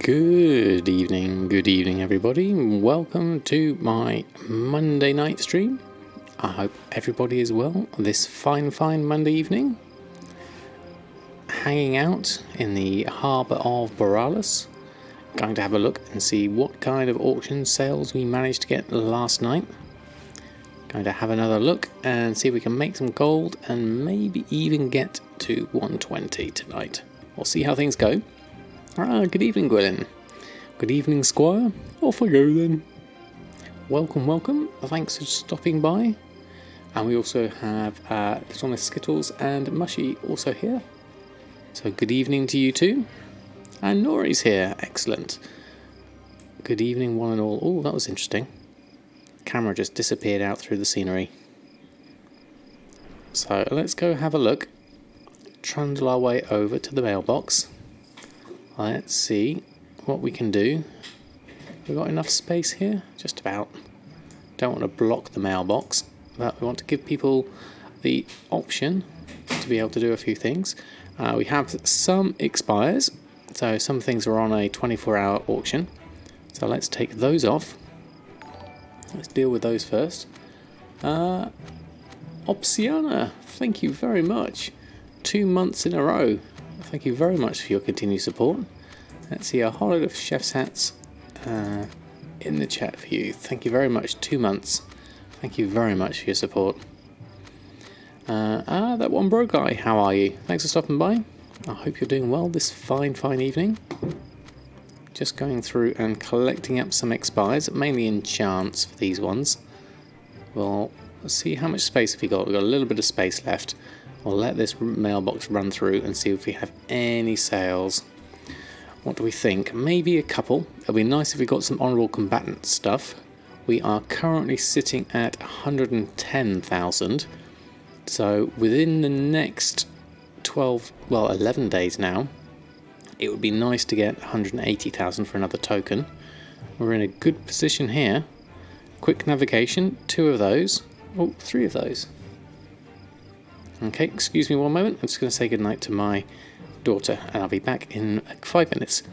Good evening everybody. Welcome to my Monday night stream. I hope everybody is well this fine Monday evening. Hanging out in the harbour of Borealis. Going to have a look and see what kind of auction sales we managed to get last night. Going to have another look and see if we can make some gold and maybe even get to 120 tonight. We'll see how things go. Good evening, Gwylyn. Good evening, Squire. Off I go then. Welcome. Thanks for stopping by. And we also have Little Miss Skittles and Mushy also here. So good evening to you too. And Nori's here. Excellent. Good evening, one and all. Oh, that was interesting. Camera just disappeared out through the scenery. So let's go have a look. Trundle our way over to the mailbox. Let's see what we can do. We've got enough space here? Just about. Don't want to block the mailbox, but we want to give people the option to be able to do a few things. We have some expires, so some things are on a 24-hour auction. So let's take those off. Let's deal with those first. Opsiana, thank you very much. 2 months in a row. Thank you very much for your continued support. Let's see a whole lot of chef's hats in the chat for you. Thank you very much. 2 months. Thank you very much for your support. That one bro guy, how are you? Thanks for stopping by. I hope you're doing well this fine evening. Just going through and collecting up some expires, mainly enchants for these ones. We'll see how much space have we got. We've got a little bit of space left. We'll let this mailbox run through and see if we have any sales. What do we think? Maybe a couple. It'll be nice if we got some honourable combatant stuff. We are currently sitting at 110,000. So within the next 11 days now, it would be nice to get 180,000 for another token. We're in a good position here. Quick navigation, 2 of those. Oh, 3 of those. Okay, excuse me one moment. I'm just going to say goodnight to my daughter, and I'll be back in 5 minutes.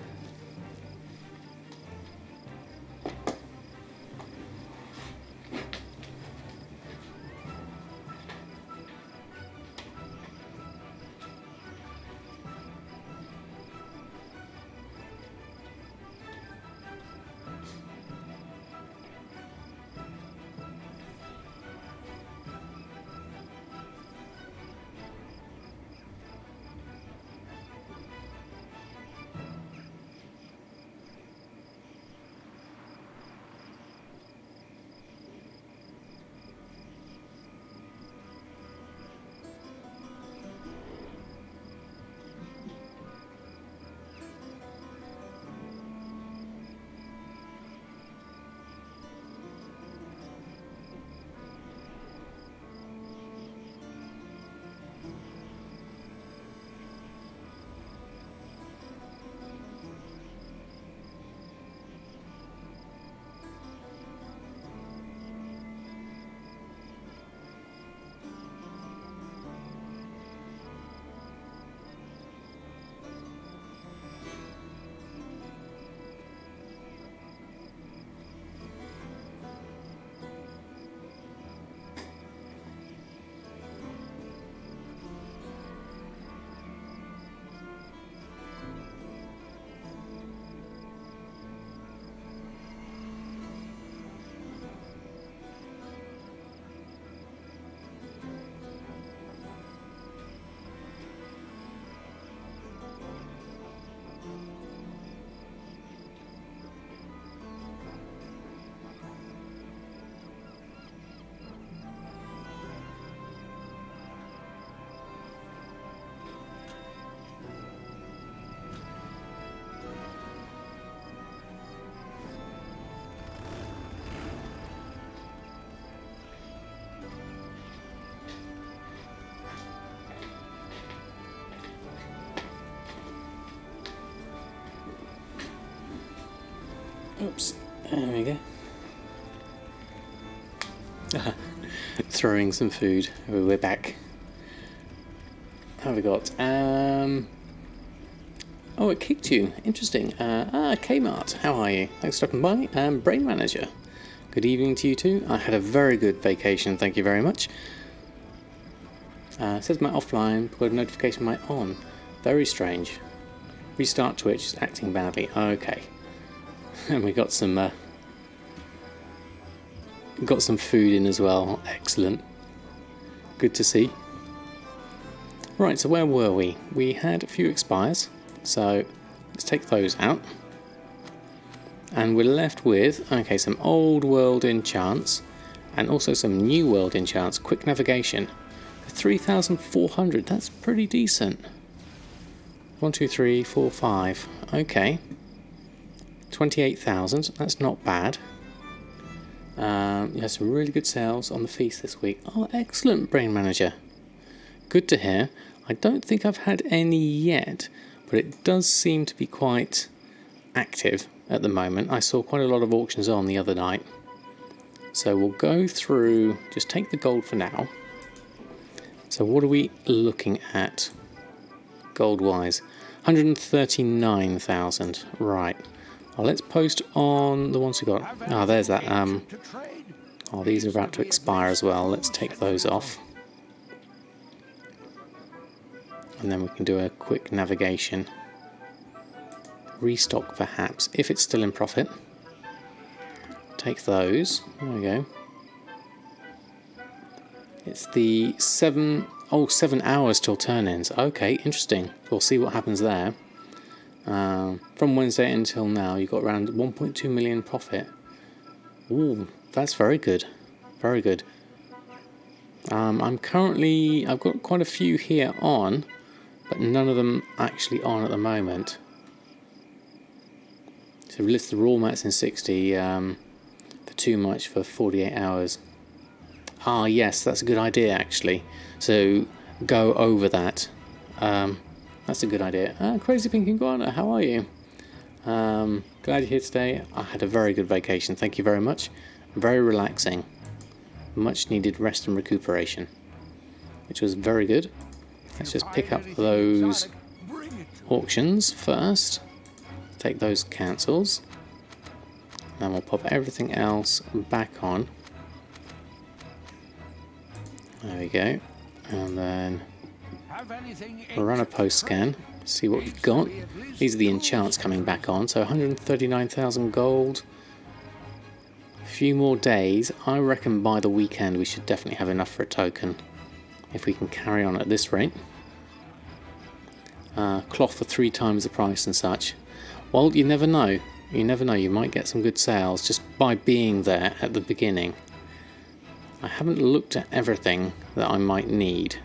Oops, there we go. Throwing some food. We're back. What have we got? Oh, it kicked you. Interesting. Kmart, how are you? Thanks for stopping by. Brain Manager. Good evening to you too. I had a very good vacation, thank you very much. Says my offline, got a notification my on. Very strange. Restart Twitch is acting badly. Okay. And we got some food in as well. Excellent. Good to see. Right, so where were we? We had a few expires, so let's take those out. And we're left with, okay, some old world enchants and also some new world enchants. Quick navigation. 3,400, that's pretty decent. 1, 2, 3, 4, 5. Okay. 28,000, that's not bad. You had some really good sales on the feast this week. Oh, excellent, Brain Manager. Good to hear. I don't think I've had any yet, but it does seem to be quite active at the moment. I saw quite a lot of auctions on the other night. So we'll go through, just take the gold for now. So what are we looking at gold-wise? 139,000. Right. Well, let's post on the ones we got. Ah, there's that. Oh, these are about to expire as well. Let's take those off. And then we can do a quick navigation. Restock perhaps, if it's still in profit. Take those. There we go. It's the 7 hours till turn-ins. Okay, interesting. We'll see what happens there. From Wednesday until now, you've got around 1.2 million profit. Ooh, that's very good. Very good. I've got quite a few here on, but none of them actually on at the moment. So we list the raw mats in 60 for too much for 48 hours. Ah, yes, that's a good idea actually. So go over that. That's a good idea. Crazy Pink Iguana, how are you? Glad you're here today. I had a very good vacation, thank you very much. Very relaxing. Much needed rest and recuperation, which was very good. Let's just pick up those auctions first. Take those cancels. Then we'll pop everything else back on. There we go. And then we'll run a post scan, see what we've got. These are the enchants coming back on. So 139,000 gold. A few more days. I reckon by the weekend we should definitely have enough for a token. If we can carry on at this rate. Cloth for 3 times the price and such. Well, you never know. You never know. You might get some good sales just by being there at the beginning. I haven't looked at everything that I might need.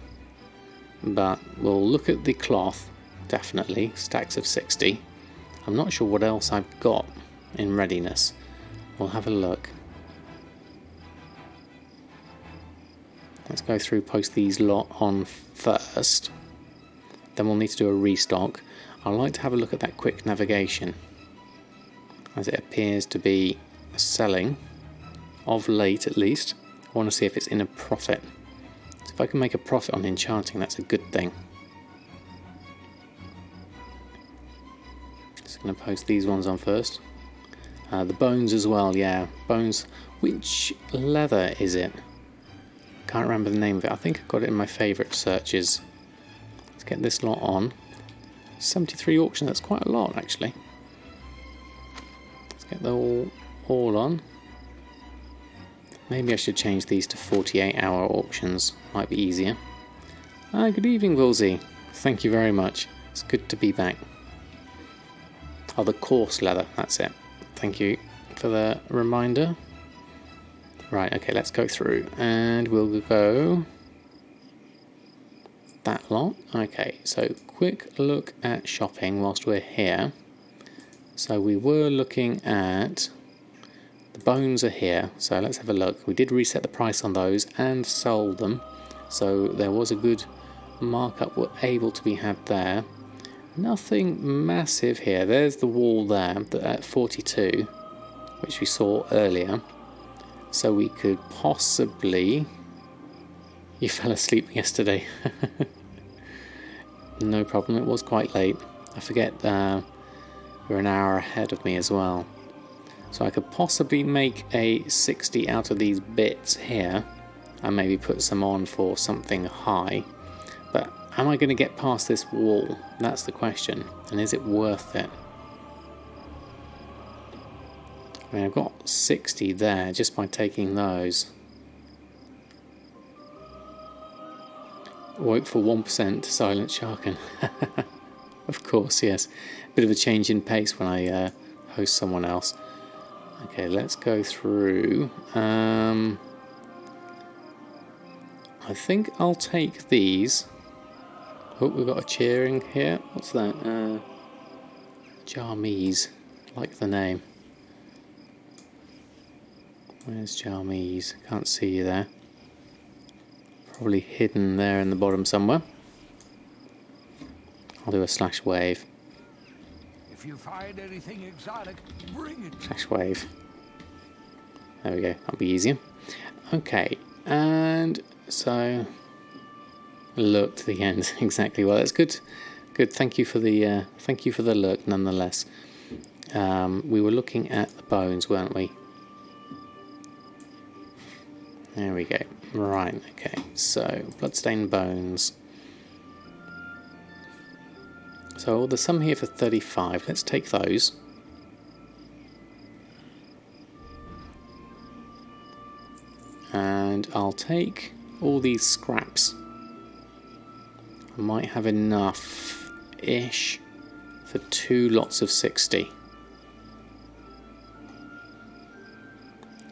But we'll look at the cloth, definitely. Stacks of 60. I'm not sure what else I've got in readiness. We'll have a look. Let's go through, post these lot on first. Then we'll need to do a restock. I'd like to have a look at that quick navigation, as it appears to be selling, of late at least. I want to see if it's in a profit. So if I can make a profit on enchanting, that's a good thing. Just going to post these ones on first. The bones as well, yeah. Bones. Which leather is it? Can't remember the name of it. I think I got it in my favourite searches. Let's get this lot on. 73 auction, that's quite a lot actually. Let's get them all on. Maybe I should change these to 48-hour auctions. Might be easier. Good evening, Woolsey. Thank you very much. It's good to be back. Oh, the coarse leather, that's it. Thank you for the reminder. Right, okay, let's go through and we'll go that lot. Okay, so quick look at shopping whilst we're here. So we were looking at the bones are here, so let's have a look. We did reset the price on those and sold them, so there was a good markup were able to be had there. Nothing massive here. There's the wall there at 42, which we saw earlier. So we could possibly... You fell asleep yesterday. No problem, it was quite late. I forget you're an hour ahead of me as well. So I could possibly make a 60 out of these bits here and maybe put some on for something high. But am I going to get past this wall? That's the question. And is it worth it? I mean, I've got 60 there just by taking those. Wait for 1% to silence Sharkin. Of course, yes. Bit of a change in pace when I host someone else. Okay, let's go through. I think I'll take these. Oh, we've got a cheering here. What's that? Jarmees. Like the name. Where's Jarmees? Can't see you there. Probably hidden there in the bottom somewhere. I'll do a slash wave. If you find anything exotic, bring it. Slash wave. There we go. That'll be easier. Okay, and so look to the end. Exactly. Well, that's good. Good. Thank you for the look, nonetheless. We were looking at the bones, weren't we? There we go. Right. Okay. So bloodstained bones. So there's some here for 35. Let's take those. And I'll take all these scraps. I might have enough-ish for 2 lots of 60.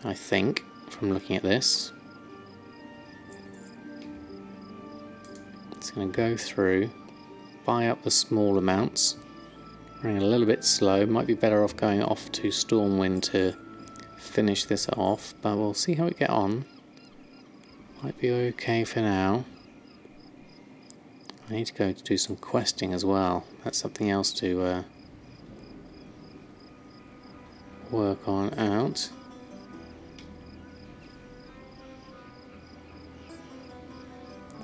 I think, from looking at this. It's going to go through, buy up the small amounts. Running a little bit slow. Might be better off going off to Stormwind to finish this off, but we'll see how we get on. Might be okay for now. I need to go to do some questing as well. That's something else to work on out.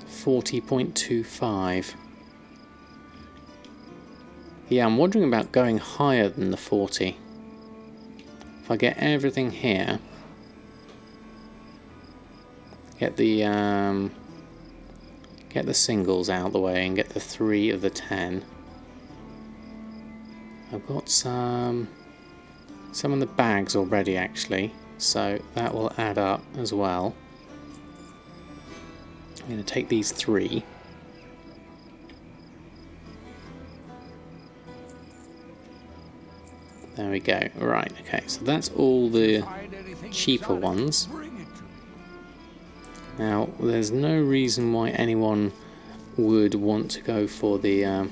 $40.25. Yeah, I'm wondering about going higher than the 40. If I get everything here, get the singles out of the way and get the 3 of the 10. I've got some in the bags already actually, so that will add up as well. I'm going to take these 3. There we go. Right, okay, so that's all the cheaper ones. Now, there's no reason why anyone would want to go for the...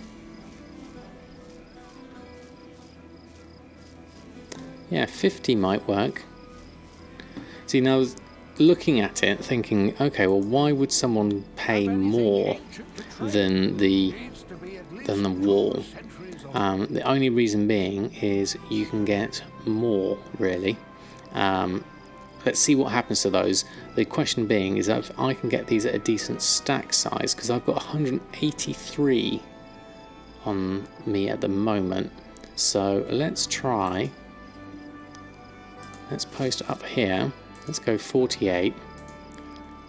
yeah, 50 might work. See, now, looking at it, thinking, okay, well, why would someone pay more than the wall? The only reason being is you can get more, really. Let's see what happens to those. The question being is that if I can get these at a decent stack size, because I've got 183 on me at the moment. So let's try. Let's post up here. Let's go 48.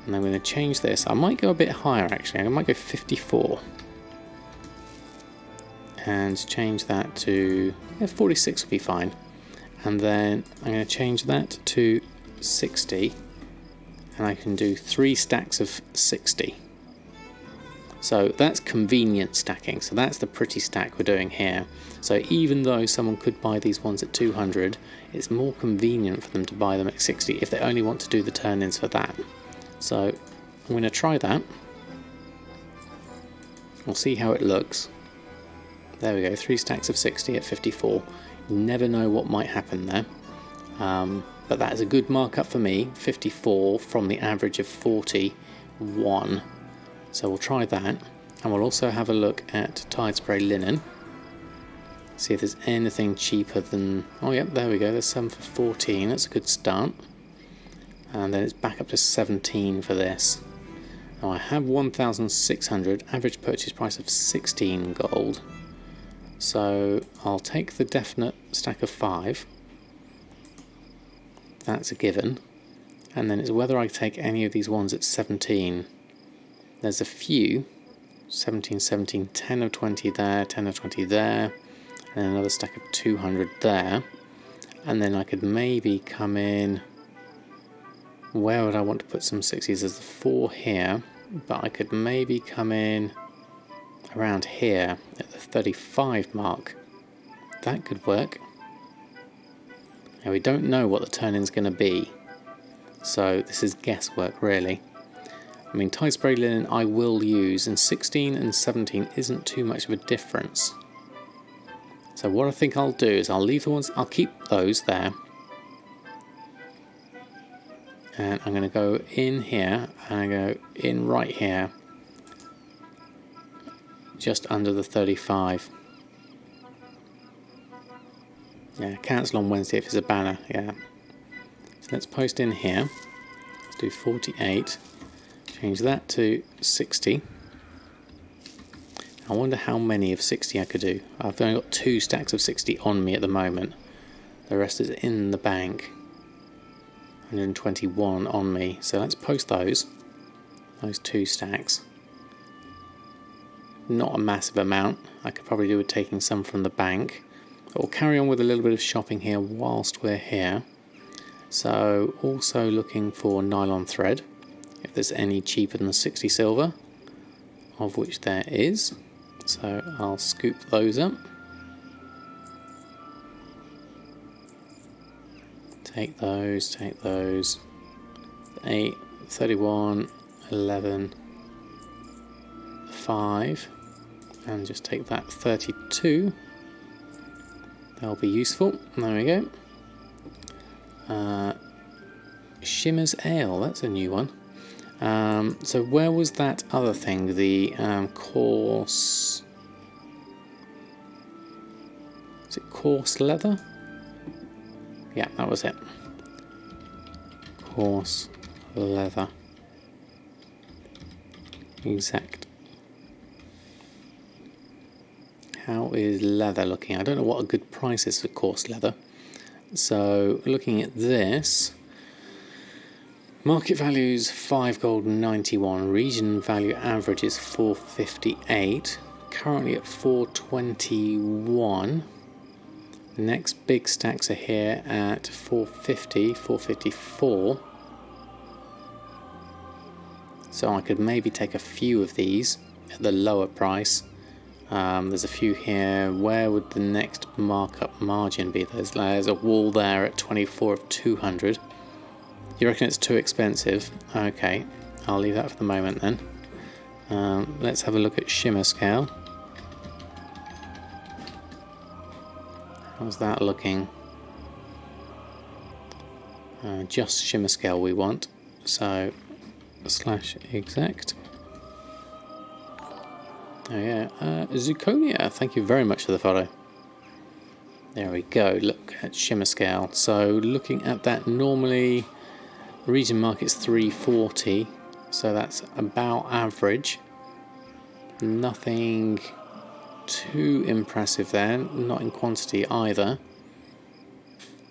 And I'm going to change this. I might go a bit higher actually. I might go 54. And change that to 46 will be fine. And then I'm going to change that to 60. And I can do 3 stacks of 60. So that's convenient stacking. So that's the pretty stack we're doing here. So even though someone could buy these ones at 200, it's more convenient for them to buy them at 60 if they only want to do the turn-ins for that. So I'm going to try that. We'll see how it looks. There we go, 3 stacks of 60 at 54. You never know what might happen there. But that is a good markup for me, 54 from the average of 41. So we'll try that. And we'll also have a look at Tide Spray Linen. See if there's anything cheaper than... oh, yep, there we go. There's some for 14. That's a good start. And then it's back up to 17 for this. Now I have 1,600. Average purchase price of 16 gold. So I'll take the definite stack of 5. That's a given. And then it's whether I take any of these ones at 17. There's a few. 17, 17, 10 of 20 there, 10 of 20 there, and another stack of 200 there. And then I could maybe come in... Where would I want to put some 60s? There's the 4 here, but I could maybe come in around here at the 35 mark. That could work. Now we don't know what the turn-in's going to be, so this is guesswork really. I mean, tie spray linen I will use, and 16 and 17 isn't too much of a difference. So what I think I'll do is I'll leave the ones, I'll keep those there. And I'm going to go in here, and I go in right here, just under the 35. Yeah, cancel on Wednesday if it's a banner, yeah. So let's post in here. Let's do 48. Change that to 60. I wonder how many of 60 I could do. I've only got 2 stacks of 60 on me at the moment. The rest is in the bank. 121 on me. So let's post those 2 stacks. Not a massive amount. I could probably do with taking some from the bank. But we'll carry on with a little bit of shopping here whilst we're here. So also looking for nylon thread, if there's any cheaper than 60 silver, of which there is. So I'll scoop those up. Take those, 8, 31, 11, 5, and just take that 32. That'll be useful. There we go. Shimmer's Ale, that's a new one. So where was that other thing? The coarse... Is it coarse leather? Yeah, that was it. Coarse leather. Exact. How is leather looking? I don't know what a good price is for coarse leather. So looking at this, market value is 5 gold 91. Region value average is 458. Currently at 421. Next big stacks are here at 450, 454. So I could maybe take a few of these at the lower price. There's a few here. Where would the next markup margin be? There's a wall there at 24 of 200. You reckon it's too expensive? Okay, I'll leave that for the moment then. Let's have a look at shimmer scale. How's that looking? Just shimmer scale we want. So /exact. Oh yeah, Zuconia, thank you very much for the follow. There we go, look at shimmer scale. So looking at that, normally region market's 340, so that's about average. Nothing too impressive there, not in quantity either.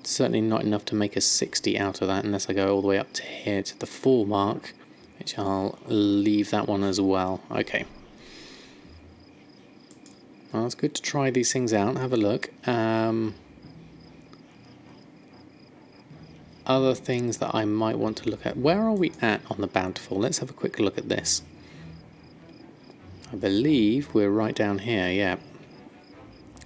Certainly not enough to make a 60 out of that unless I go all the way up to here to the 4 mark, which I'll leave that one as well. Okay. Well, it's good to try these things out, have a look. Other things that I might want to look at. Where are we at on the Bountiful? Let's have a quick look at this. I believe we're right down here, yeah.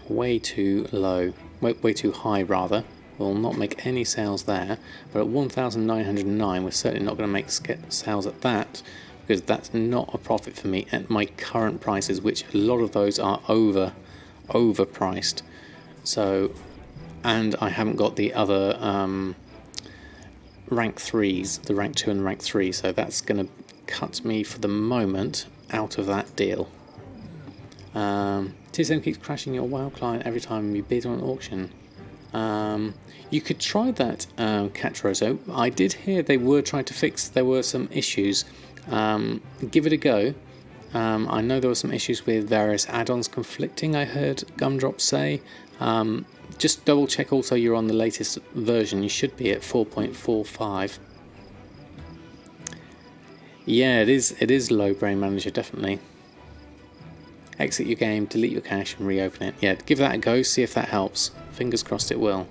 Way too low. Way too high, rather. We'll not make any sales there. But at 1,909, we're certainly not going to make sales at that, because that's not a profit for me at my current prices, which a lot of those are overpriced. So, and I haven't got the other rank 3s, the rank 2 and rank 3, so that's going to cut me for the moment out of that deal. TSM keeps crashing your WoW client every time you bid on an auction. You could try that, Catrozo. I did hear they were trying to fix, there were some issues. Give it a go. I know there were some issues with various add-ons conflicting, I heard Gumdrop say. Just double check also you're on the latest version. You should be at 4.45. Yeah, it is low brain manager, definitely. Exit your game, delete your cache and reopen it. Yeah, give that a go, see if that helps. Fingers crossed it will.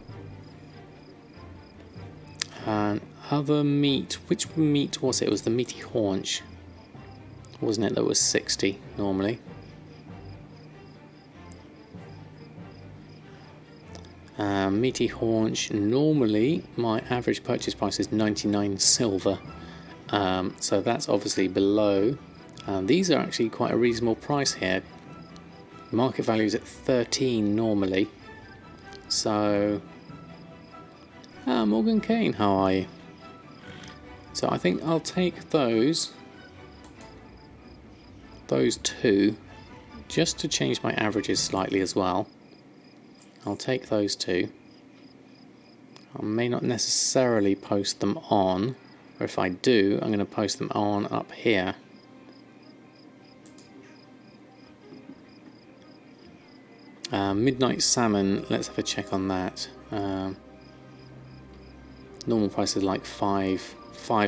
Other meat, which meat was it? It was the meaty haunch, wasn't it, that was 60 normally. Meaty haunch, normally my average purchase price is 99 silver, so that's obviously below. These are actually quite a reasonable price here. Market value is at 13 normally. So, Morgan Kane, how are you? So I think I'll take those two, just to change my averages slightly as well. I'll take those two. I may not necessarily post them on, or if I do, I'm going to post them on up here. Midnight Salmon, let's have a check on that. Normal price is like 5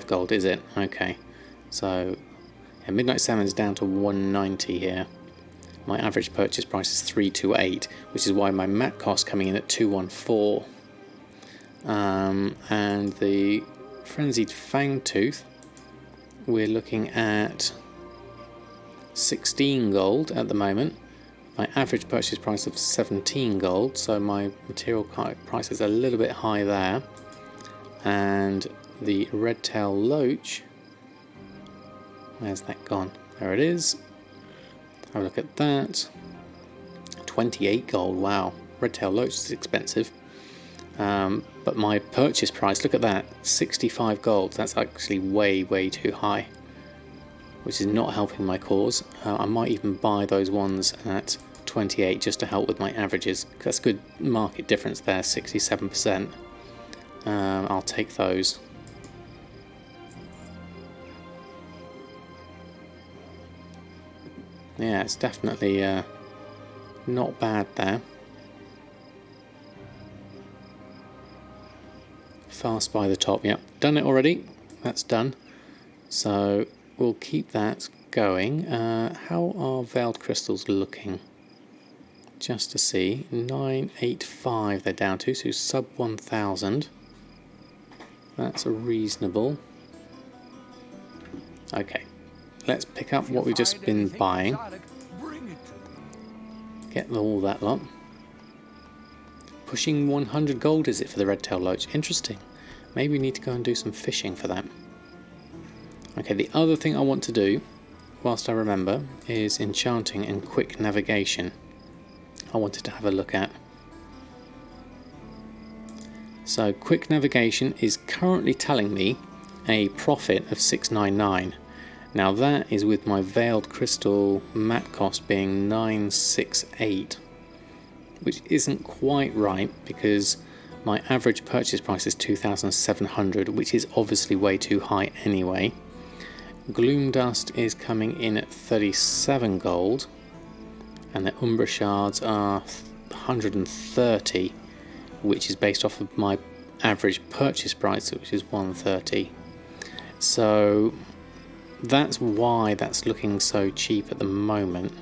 gold, is it? Okay, so yeah, Midnight Salmon is down to 190 here. My average purchase price is 328, which is why my mat cost coming in at 214. And the Frenzied Fangtooth, we're looking at 16 gold at the moment. My average purchase price of 17 gold, so my material price is a little bit high there. And the Red-tail Loach, where's that gone? There it is. Have a look at that. 28 gold, wow. Red-tail Loach is expensive. But my purchase price, look at that, 65 gold. That's actually way too high, which is not helping my cause. I might even buy those ones at 28 just to help with my averages. That's good market difference there, 67%. I'll take those. Yeah, it's definitely not bad there. Fast by the top, yep, done it already. That's done. So we'll keep that going. How are Veiled Crystals looking? Just to see, 985 they're down to, so sub 1000. That's reasonable. Okay, let's pick up what we've just been buying. Get all that lot. Pushing 100 gold is it for the Red-tail Loach? Interesting. Maybe we need to go and do some fishing for that. Okay, the other thing I want to do, whilst I remember, is enchanting and quick navigation. I wanted to have a look at. So quick navigation is currently telling me a profit of 699. Now that is with my Veiled Crystal mat cost being 968, which isn't quite right because my average purchase price is 2,700, which is obviously way too high anyway. Gloom Dust is coming in at 37 gold, and the Umbra Shards are 130, which is based off of my average purchase price, which is 130. So that's why that's looking so cheap at the moment.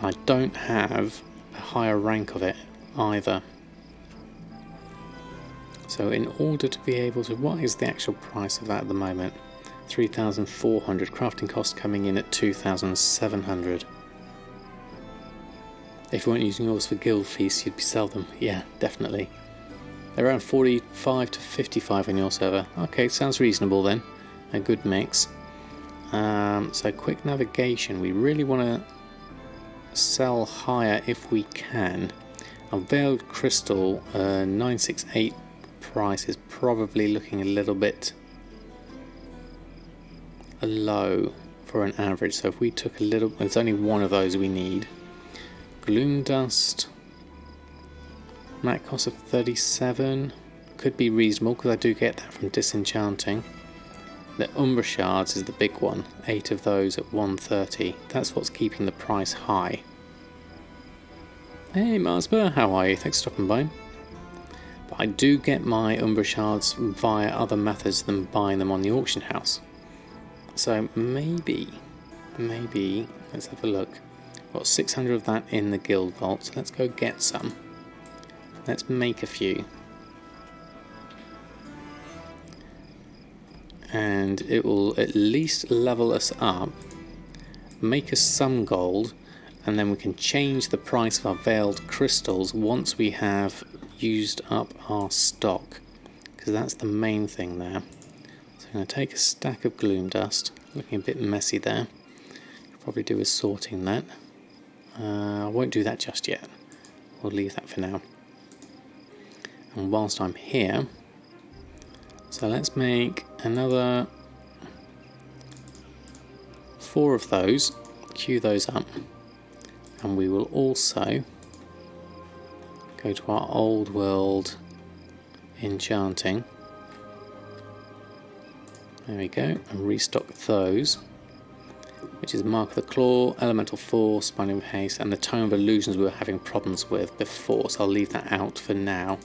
I don't have a higher rank of it either. So in order to be able to, what is the actual price of that at the moment? 3,400. Crafting cost coming in at 2,700. If you weren't using yours for guild feasts, you'd sell them. Yeah, definitely. They're around 45 to 55 on your server. Okay, sounds reasonable then. A good mix. So quick navigation. We really want to sell higher if we can. A Veiled Crystal 968 price is probably looking a little bit low for an average. So if we took a little, there's only one of those we need. Gloom Dust, mat cost of 37, could be reasonable because I do get that from disenchanting. The Umbra Shards is the big one, 8 of those at 130. That's what's keeping the price high. Hey Marsba, how are you? Thanks for stopping by. But I do get my Umbra Shards via other methods than buying them on the auction house. So maybe, let's have a look. Got 600 of that in the guild vault, so let's go get some. Let's make a few. And it will at least level us up, make us some gold, and then we can change the price of our veiled crystals once we have used up our stock, because that's the main thing there. So I'm going to take a stack of gloom dust, looking a bit messy there. Probably do with sorting that. I won't do that just yet, we'll leave that for now. And whilst I'm here, so let's make another 4 of those, queue those up, and we will also go to our old world enchanting. There we go, and restock those, which is Mark of the Claw, Elemental Force, Binding of Haste, and the Tome of Illusions we were having problems with before, so I'll leave that out for now.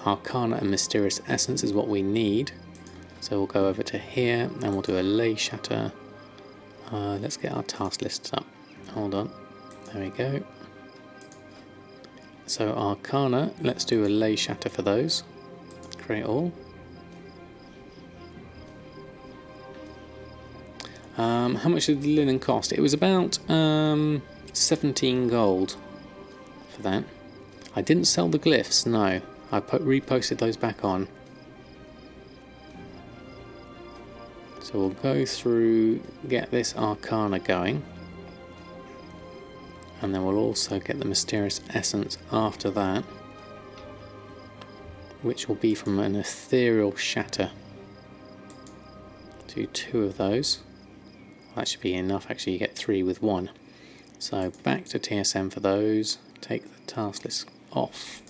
Arcana and Mysterious Essence is what we need, so we'll go over to here and we'll do a Lay Shatter. Let's get our task lists up. Hold on, there we go. So Arcana, let's do a Lay Shatter for those. Create all. How much did the linen cost? It was about 17 gold for that. I didn't sell the glyphs, no. I reposted those back on. So we'll go through, get this Arcana going. And then we'll also get the Mysterious Essence after that, which will be from an Ethereal Shatter. Do 2 of those. That should be enough, actually you get 3 with 1. So back to TSM for those. Take the task list off.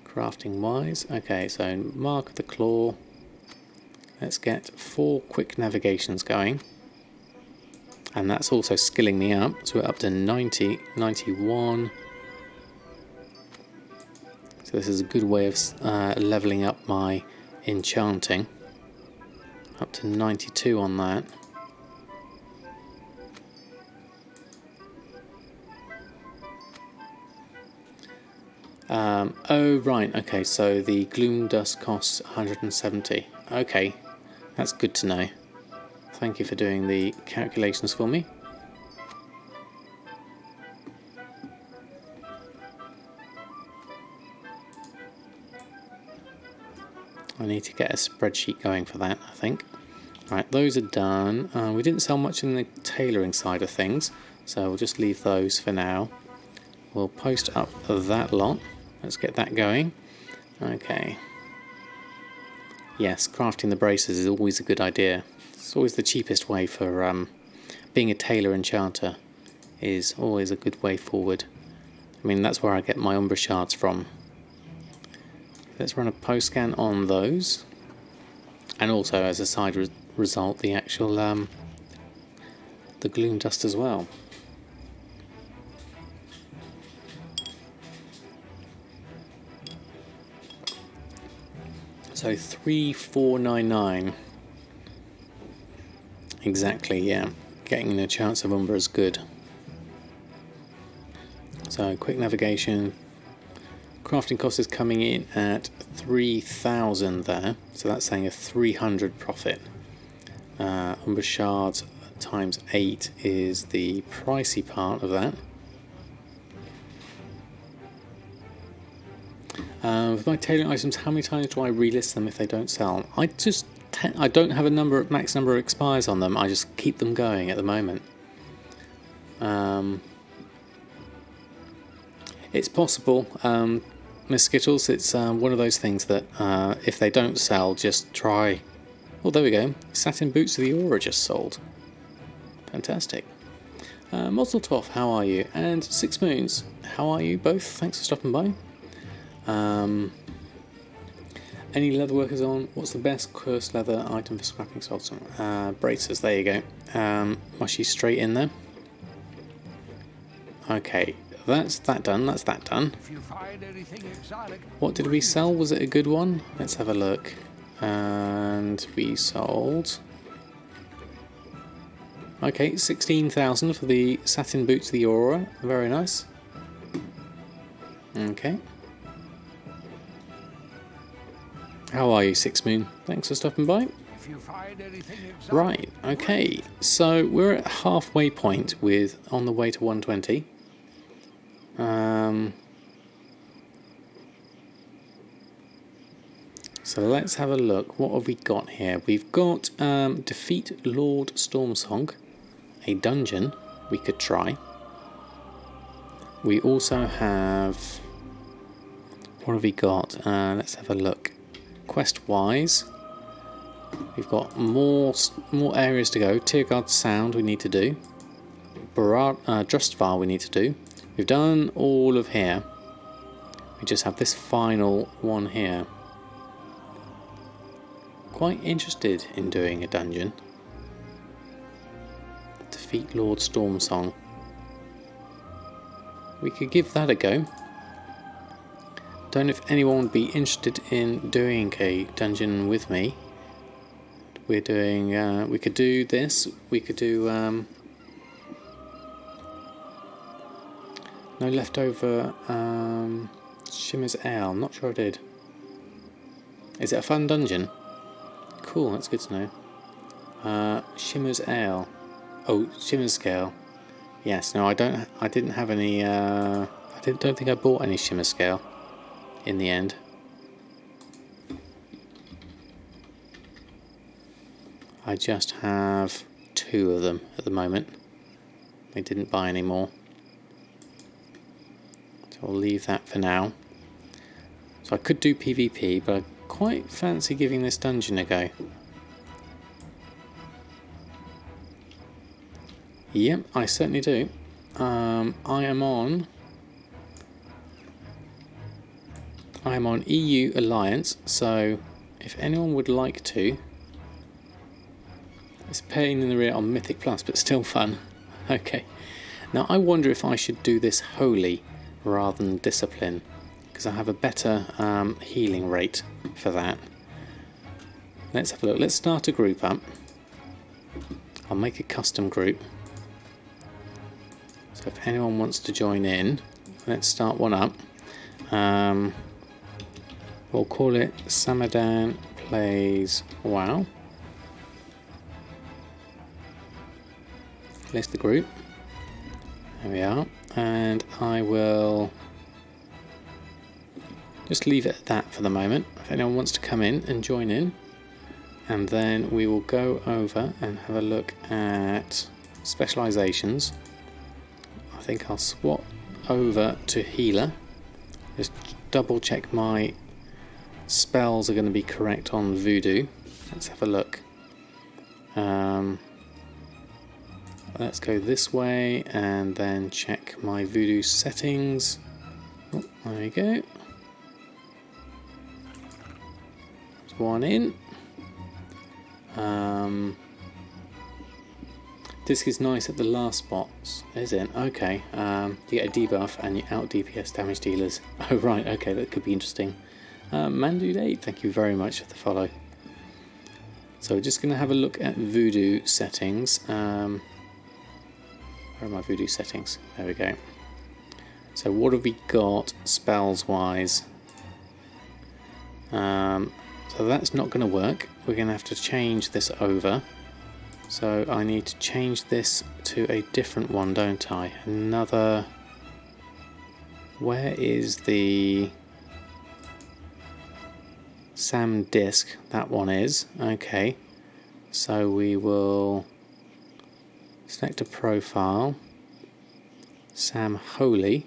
Crafting wise, okay, so Mark of the Claw. Let's get 4 quick navigations going, and that's also skilling me up, so we're up to 90, 91. So this is a good way of leveling up my enchanting. Up to 92 on that. Oh right, okay, so the gloom dust costs 170. Okay, that's good to know. Thank you for doing the calculations for me. I need to get a spreadsheet going for that, I think. Right, those are done. We didn't sell much in the tailoring side of things, so we'll just leave those for now. We'll post up that lot. Let's get that going. Okay. Yes, crafting the braces is always a good idea. It's always the cheapest way for being a tailor enchanter. Is always a good way forward. I mean, that's where I get my Umbra Shards from. Let's run a post scan on those, and also as a side result, the actual the gloom dust as well. So 3499. Exactly, yeah. Getting a chance of Umbra is good. So quick navigation. Crafting cost is coming in at 3,000 there. So that's saying a 300 profit. Umbra Shards times 8 is the pricey part of that. With my tailoring items, how many times do I relist them if they don't sell? I don't have a max number of expires on them. I just keep them going at the moment. It's possible, Miss Skittles. It's one of those things that if they don't sell, just try. Oh, there we go. Satin Boots of the Aura just sold. Fantastic. Mozeltov, how are you? And Six Moons, how are you both? Thanks for stopping by. Any leather workers on? What's the best cursed leather item for scrapping salts? Bracers, there you go. Mushy straight in there. Okay, that's that done, that's that done. If you find anything exotic, What did we sell? Was it a good one? Let's have a look. And we sold... Okay, 16,000 for the satin boots of the Aurora. Very nice. Okay. How are you, Six Moon? Thanks for stopping by. if you find anything exotic, Right, okay. So we're at halfway point with on the way to 120. So let's have a look. What have we got here? We've got Defeat Lord Stormsong, a dungeon we could try. We also have... What have we got? Let's have a look. Quest-wise, we've got more areas to go. Tierguard Sound we need to do. Drustvar we need to do. We've done all of here. We just have this final one here. Quite interested in doing a dungeon. Defeat Lord Stormsong. We could give that a go. Don't know if anyone would be interested in doing a dungeon with me. We're doing, we could do this, we could do, no leftover, Shimmer's Ale, I'm not sure I did. Is it a fun dungeon? Cool, that's good to know. Shimmer's Ale. Oh, Shimmer's Scale. Yes, no, I didn't have any, don't think I bought any Shimmer Scale in the end. I just have 2 of them at the moment. I didn't buy any more. So I'll leave that for now. So I could do PvP, but I quite fancy giving this dungeon a go. Yep, I certainly do. I am on EU Alliance, so if anyone would like to, it's a pain in the rear on Mythic Plus, but still fun. Okay, now I wonder if I should do this Holy rather than Discipline, because I have a better healing rate for that. Let's have a look. Let's start a group up. I'll make a custom group. So if anyone wants to join in, let's start one up. We'll call it Samadan Plays WoW. List the group. There we are. And I will just leave it at that for the moment. If anyone wants to come in and join in, and then we will go over and have a look at specializations. I think I'll swap over to healer. Just double check my spells are going to be correct on Vuhdo. Let's have a look. Let's go this way and then check my Vuhdo settings. Oh, there we go. There's one in. Disc is nice at the last spots, is it? Okay. You get a debuff and you out DPS damage dealers. Oh right, okay, that could be interesting. Mandude8, thank you very much for the follow. So we're just going to have a look at Vuhdo settings. Where are my Vuhdo settings? There we go. So what have we got spells wise? So that's not going to work. We're going to have to change this over. So I need to change this to a different one, don't I? Another... Where is the... Sam Disc? That one is. Okay. So we will select a profile. Sam Holy.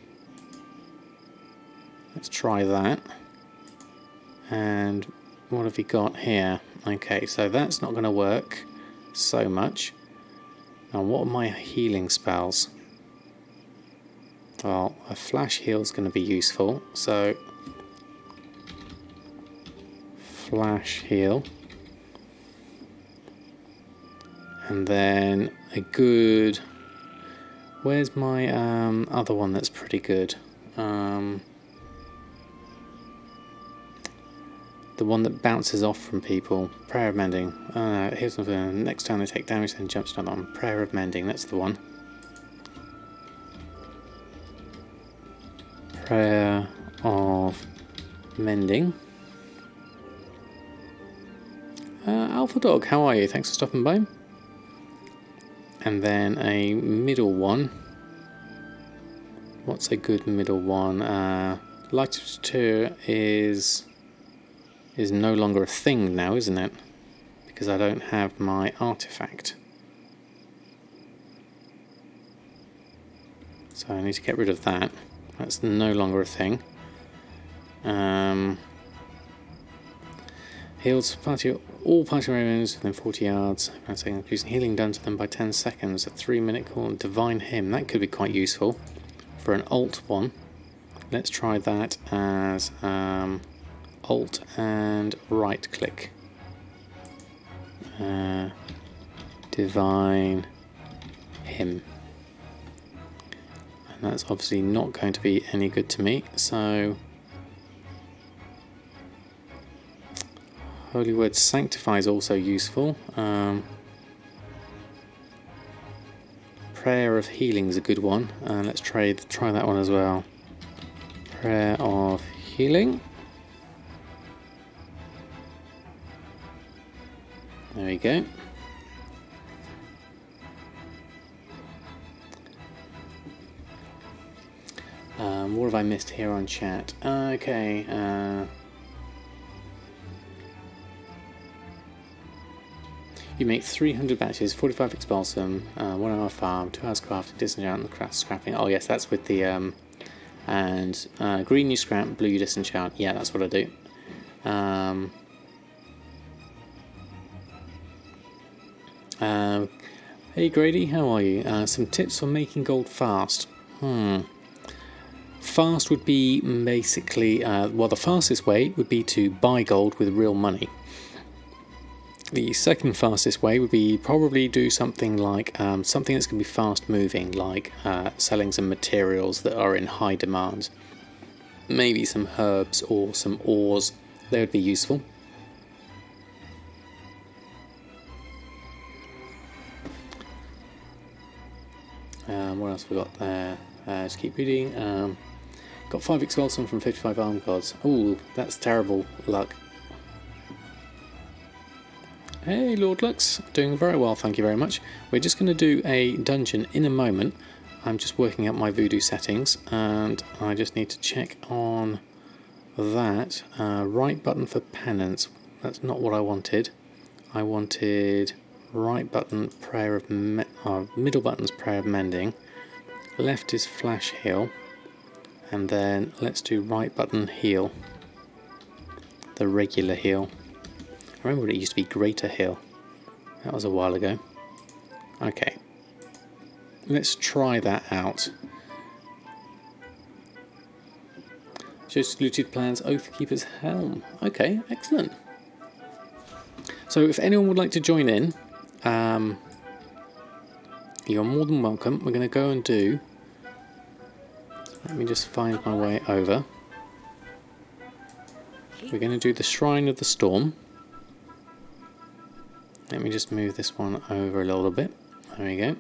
Let's try that. And what have we got here? Okay, so that's not going to work so much. Now what are my healing spells? Well, a flash heal is going to be useful, so flash heal. And then a good... Where's my other one that's pretty good? The one that bounces off from people. Prayer of Mending. Here's something. Next time they take damage, then jumps down on Prayer of Mending. That's the one. Prayer of Mending. Alpha Dog, how are you? Thanks for stopping by. And then a middle one. What's a good middle one? Light of Tour is no longer a thing now, isn't it? Because I don't have my artifact. So I need to get rid of that. That's no longer a thing. Heals all party members within 40 yards. I'm saying increasing healing done to them by 10 seconds. A 3-minute call. Divine Hymn. That could be quite useful for an alt one. Let's try that as alt and right click. Divine Hymn. And that's obviously not going to be any good to me, so Holy Word Sanctify is also useful. Prayer of Healing is a good one. Let's try that one as well. Prayer of Healing. There we go. What have I missed here on chat? Okay. You make 300 batches, 45 expulsum, 1 hour farm, 2 hours crafting, disenchant, and scrapping. Oh yes, that's with the and green you scrap, blue you disenchant. Yeah, that's what I do. Hey Grady, how are you? Some tips for making gold fast. Fast would be basically, well, the fastest way would be to buy gold with real money. The second fastest way would be probably do something like something that's going to be fast moving, like selling some materials that are in high demand. Maybe some herbs or some ores. They would be useful. What else have we got there? Just keep reading. Got 5 expulsum from 55 arm gods. Oh, that's terrible luck. Hey Lord Lux, doing very well, thank you very much. We're just going to do a dungeon in a moment. I'm just working out my Vuhdo settings and I just need to check on that. Right button for penance. That's not what I wanted. I wanted right button prayer of middle button's prayer of mending. Left is flash heal. And then let's do right button heal. The regular heal. I remember it used to be greater heal. That was a while ago. Okay. Let's try that out. Just looted plans, Oathkeeper's Helm. Okay, excellent. So if anyone would like to join in, you're more than welcome. We're going to go and do... Let me just find my way over. We're going to do the Shrine of the Storm. Let me just move this one over a little bit. There we go.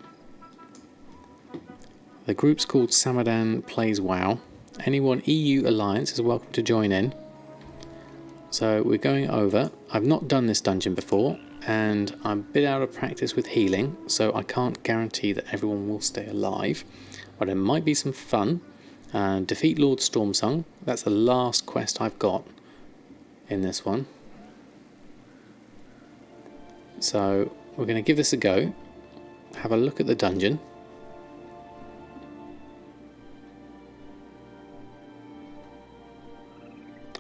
The group's called Samadan Plays WoW. Anyone EU Alliance is welcome to join in. So we're going over. I've not done this dungeon before, and I'm a bit out of practice with healing, so I can't guarantee that everyone will stay alive. But it might be some fun. Defeat Lord Stormsong. That's the last quest I've got in this one. So we're going to give this a go. Have a look at the dungeon.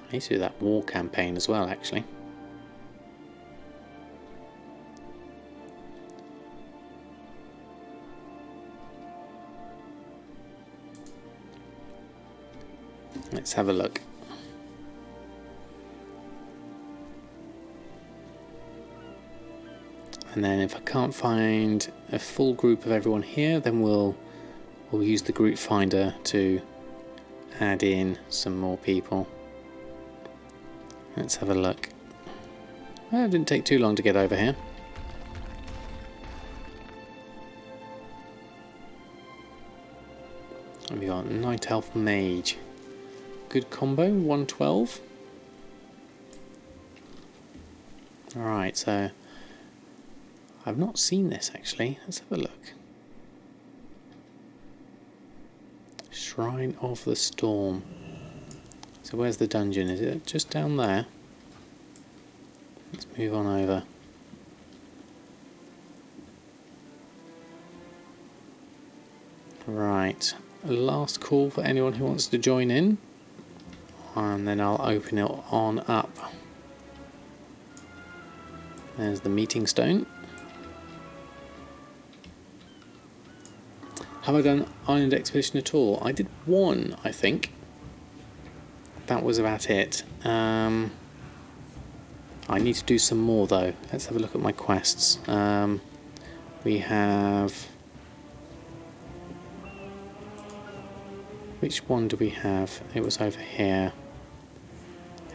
I need to do that war campaign as well, actually. Let's have a look. And then if I can't find a full group of everyone here, then we'll use the group finder to add in some more people. Let's have a look. Well, it didn't take too long to get over here. And we got Night Elf Mage. Good combo, 112. Alright, so I've not seen this actually. Let's have a look. Shrine of the Storm. So where's the dungeon? Is it just down there? Let's move on over. Right, last call for anyone who wants to join in, and then I'll open it on up. There's the meeting stone. Have I done Island Expedition at all? I did one, I think. That was about it. I need to do some more though. Let's have a look at my quests. We have... Which one do we have? It was over here.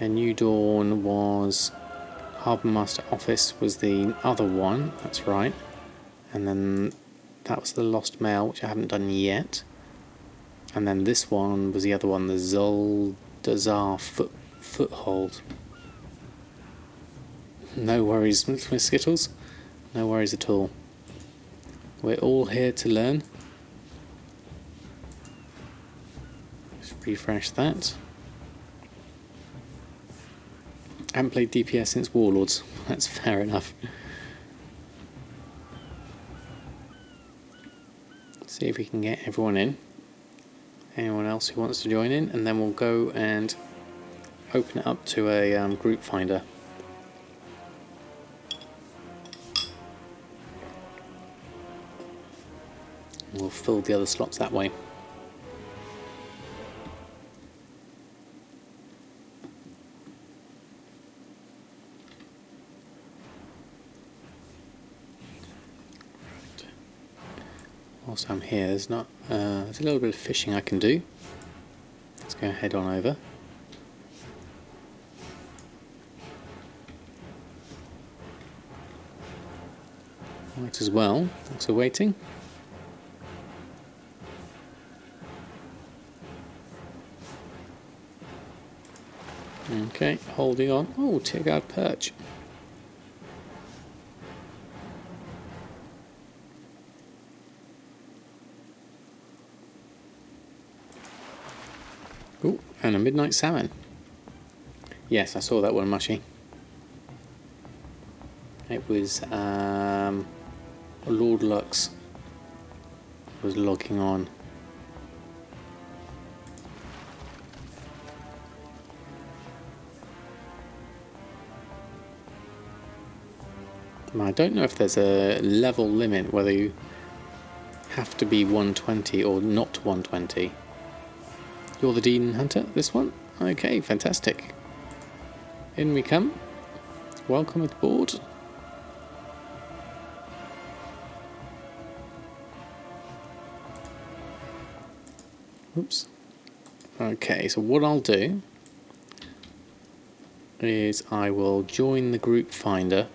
And New Dawn was... Harbour Master Office was the other one, that's right. And then that was the Lost Mail, which I haven't done yet. And then this one was the other one, the Zuldazar Foothold. No worries, Miss Skittles. No worries at all. We're all here to learn. Just refresh that. I haven't played DPS since Warlords. That's fair enough. See if we can get everyone in. Anyone else who wants to join in, and then we'll go and open it up to a group finder. We'll fill the other slots that way. Whilst I'm here, there's a little bit of fishing I can do. Let's go head on over. Might as well. Thanks for waiting. Okay, holding on. Oh, tear-guard perch. Oh, and a midnight salmon. Yes, I saw that one, Mushy. It was Lord Lux was logging on. I don't know if there's a level limit, whether you have to be 120 or not 120. You're the Demon Hunter, this one? Okay, fantastic. In we come. Welcome aboard. Oops. Okay, so what I'll do is I will join the group finder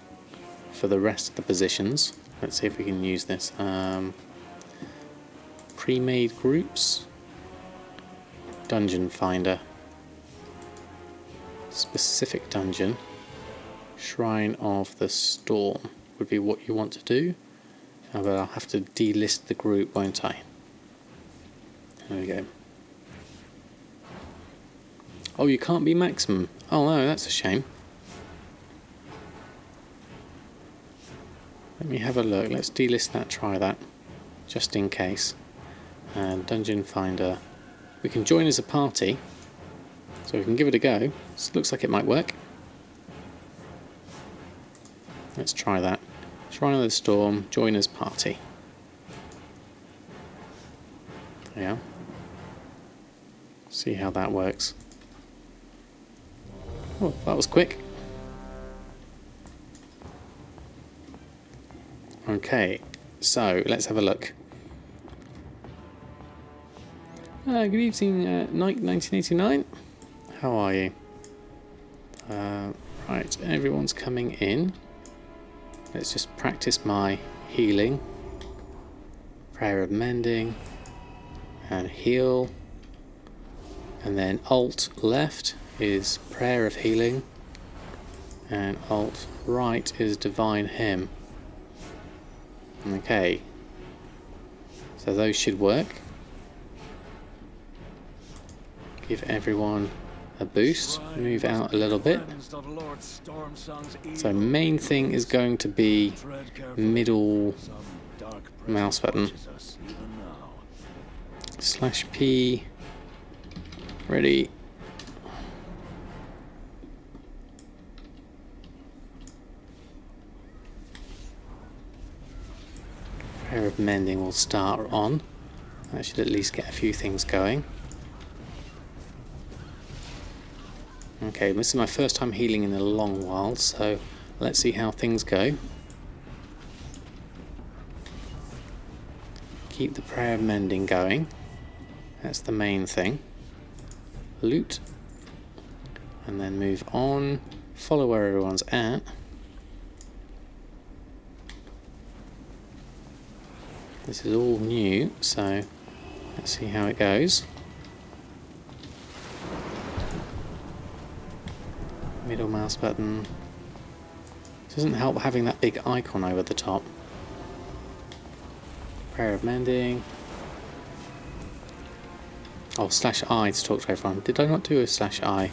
for the rest of the positions. Let's see if we can use this. Pre-made groups. Dungeon finder. Specific dungeon. Shrine of the Storm would be what you want to do. But I'll have to delist the group, won't I? There we go. Oh, you can't be maximum. Oh no, that's a shame. Let me have a look. Let's delist that, try that. Just in case. And Dungeon Finder. We can join as a party. So we can give it a go. This looks like it might work. Let's try that. Shrine of the Storm, join as party. Yeah. See how that works. Oh, that was quick. Okay, so let's have a look. Good evening, Night 1989. How are you? Right, everyone's coming in. Let's just practice my healing. Prayer of Mending. And heal. And then Alt left is Prayer of Healing. And Alt right is Divine Hymn. Okay. So those should work. Give everyone a boost. Move out a little bit. So main thing is going to be middle mouse button. /P. Ready. Prayer of Mending will start on. That should at least get a few things going. Okay, this is my first time healing in a long while, so let's see how things go. Keep the Prayer of Mending going. That's the main thing. Loot. And then move on. Follow where everyone's at. This is all new, so let's see how it goes. Middle mouse button. Doesn't help having that big icon over the top. Prayer of Mending. Oh, /I to talk to everyone. Did I not do a /I?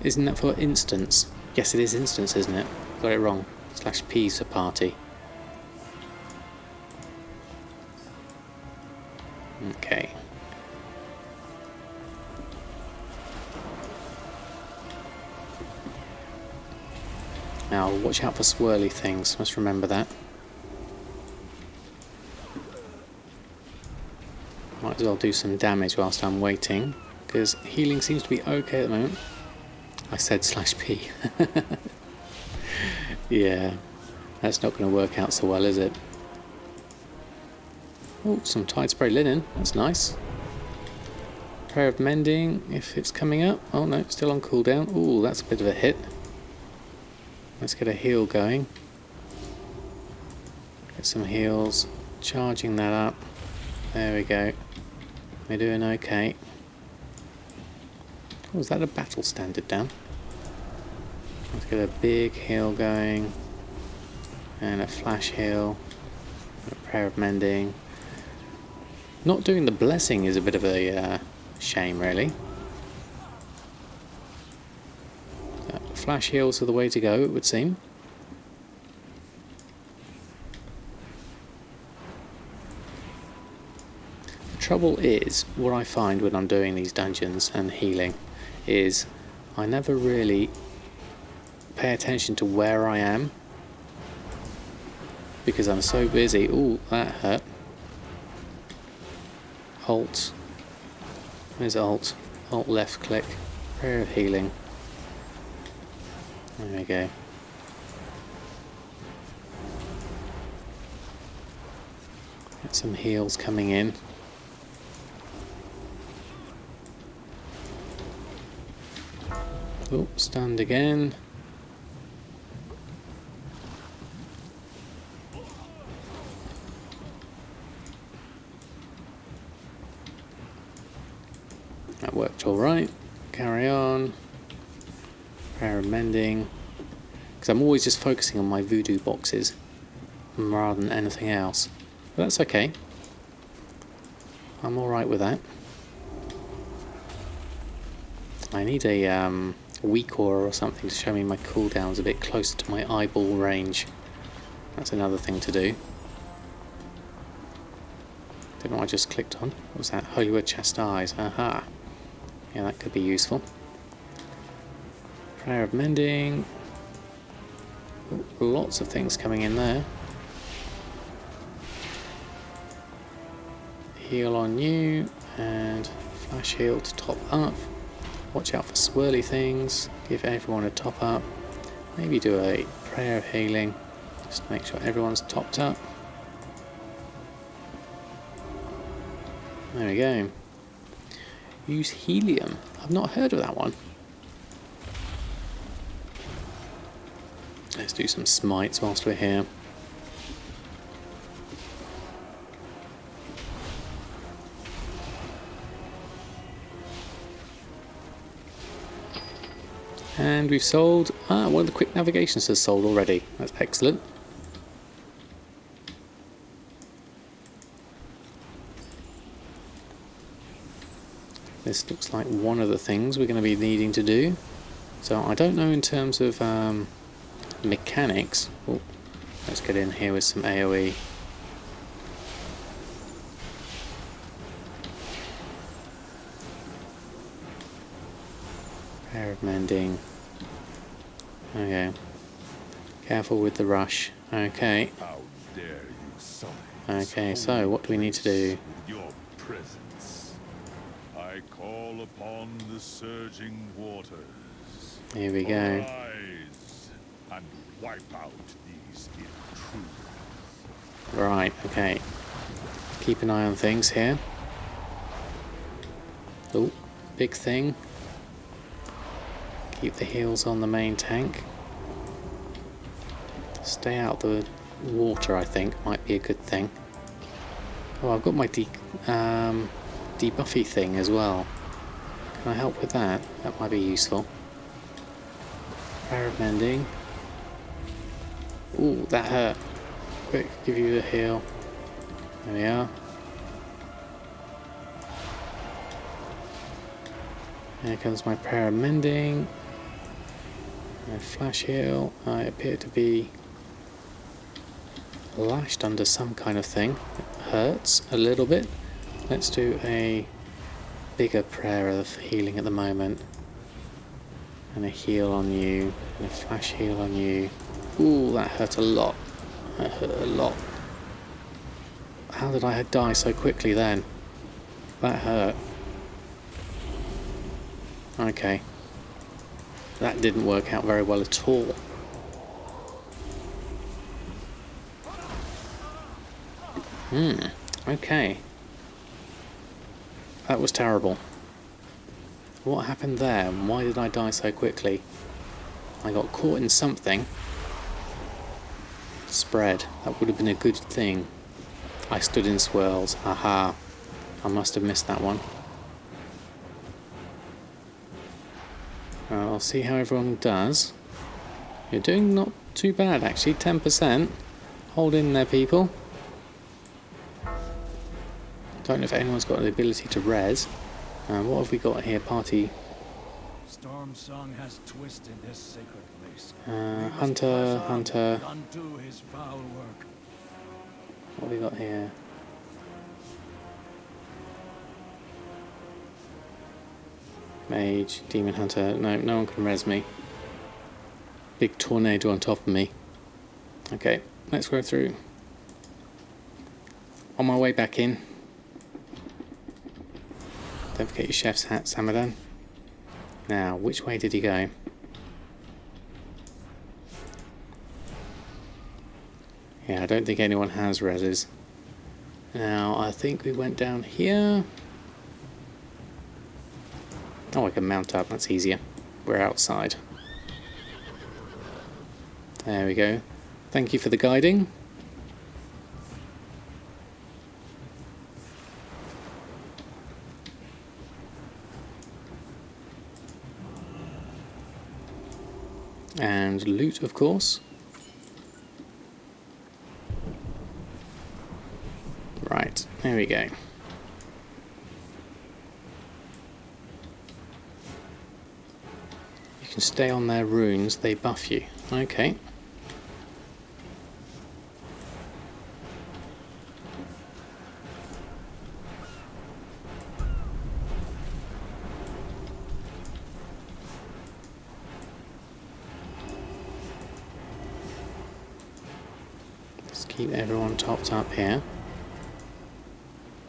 Isn't that for instance? Yes, it is instance, isn't it? Got it wrong. /P for party. Okay. Now, watch out for swirly things. Must remember that. Might as well do some damage whilst I'm waiting, because healing seems to be okay at the moment. I said /P. Yeah, that's not going to work out so well, is it? Oh, some Tide Spray Linen. That's nice. Prayer of Mending, if it's coming up. Oh no, still on cooldown. Oh, that's a bit of a hit. Let's get a heal going. Get some heals. Charging that up. There we go. We're doing okay. Oh, is that a battle standard down? Let's get a big heal going. And a flash heal. A Prayer of Mending. Not doing the blessing is a bit of a shame, really. Flash heals are the way to go, it would seem. The trouble is, what I find when I'm doing these dungeons and healing is I never really pay attention to where I am because I'm so busy. Ooh, that hurt. Alt. Where's Alt? Alt left click. Prayer of Healing. There we go. Get some heals coming in. Oh, stunned again. That worked all right. Carry on. Prayer of Mending. Because I'm always just focusing on my Vuhdo boxes rather than anything else. But that's okay. I'm alright with that. I need a weak aura or something to show me my cooldowns a bit closer to my eyeball range. That's another thing to do. Don't know what I just clicked on. What was that? Holy Word Chastise. Aha. Yeah, that could be useful. Prayer of Mending. Ooh, lots of things coming in there. Heal on you and flash heal to top up. Watch out for swirly things. Give everyone a top up. Maybe do a Prayer of Healing. Just to make sure everyone's topped up. There we go. Use helium. I've not heard of that one. Let's do some smites whilst we're here. And we've sold... one of the quick navigations has sold already. That's excellent. This looks like one of the things we're going to be needing to do. So I don't know in terms of mechanics. Oh, let's get in here with some AoE. Pair of mending. Okay. Careful with the rush. Okay. How dare you summon Okay, so what do we need to do? with your presence? I call upon the surging waters. Here we go. Arise and wipe out these intruders. Right, okay. Keep an eye on things here. Oh, big thing. Keep the heals on the main tank. Stay out the water, I think, might be a good thing. Oh, I've got my debuffy thing as well. Can I help with that? That might be useful. Prayer of mending. Ooh, that hurt. Quick, give you the heal. There we are. Here comes my prayer of mending. A flash heal. I appear to be lashed under some kind of thing. It hurts a little bit. Let's do a bigger prayer of healing at the moment. And a heal on you. And a flash heal on you. Ooh, that hurt a lot. That hurt a lot. How did I die so quickly then? That hurt. Okay. That didn't work out very well at all. Okay. That was terrible. What happened there? Why did I die so quickly? I got caught in something. Spread. That would have been a good thing. I stood in swirls. Aha. I must have missed that one. I'll see how everyone does. You're doing not too bad actually, 10%. Hold in there, people. Don't know if anyone's got the ability to res. What have we got here? Party. Storm Song has twisted this sacred place. Hunter. Undo his foul work. What have we got here? Mage, Demon Hunter. No, no one can res me. Big tornado on top of me. Okay, let's go through. On my way back in. Don't forget your chef's hat, Samadan. Now, which way did he go? Yeah, I don't think anyone has reses. Now, I think we went down here. Oh, I can mount up, that's easier. We're outside. There we go. Thank you for the guiding. And loot, of course. Right, there we go. You can stay on their runes, they buff you. Okay. Let's keep everyone topped up here.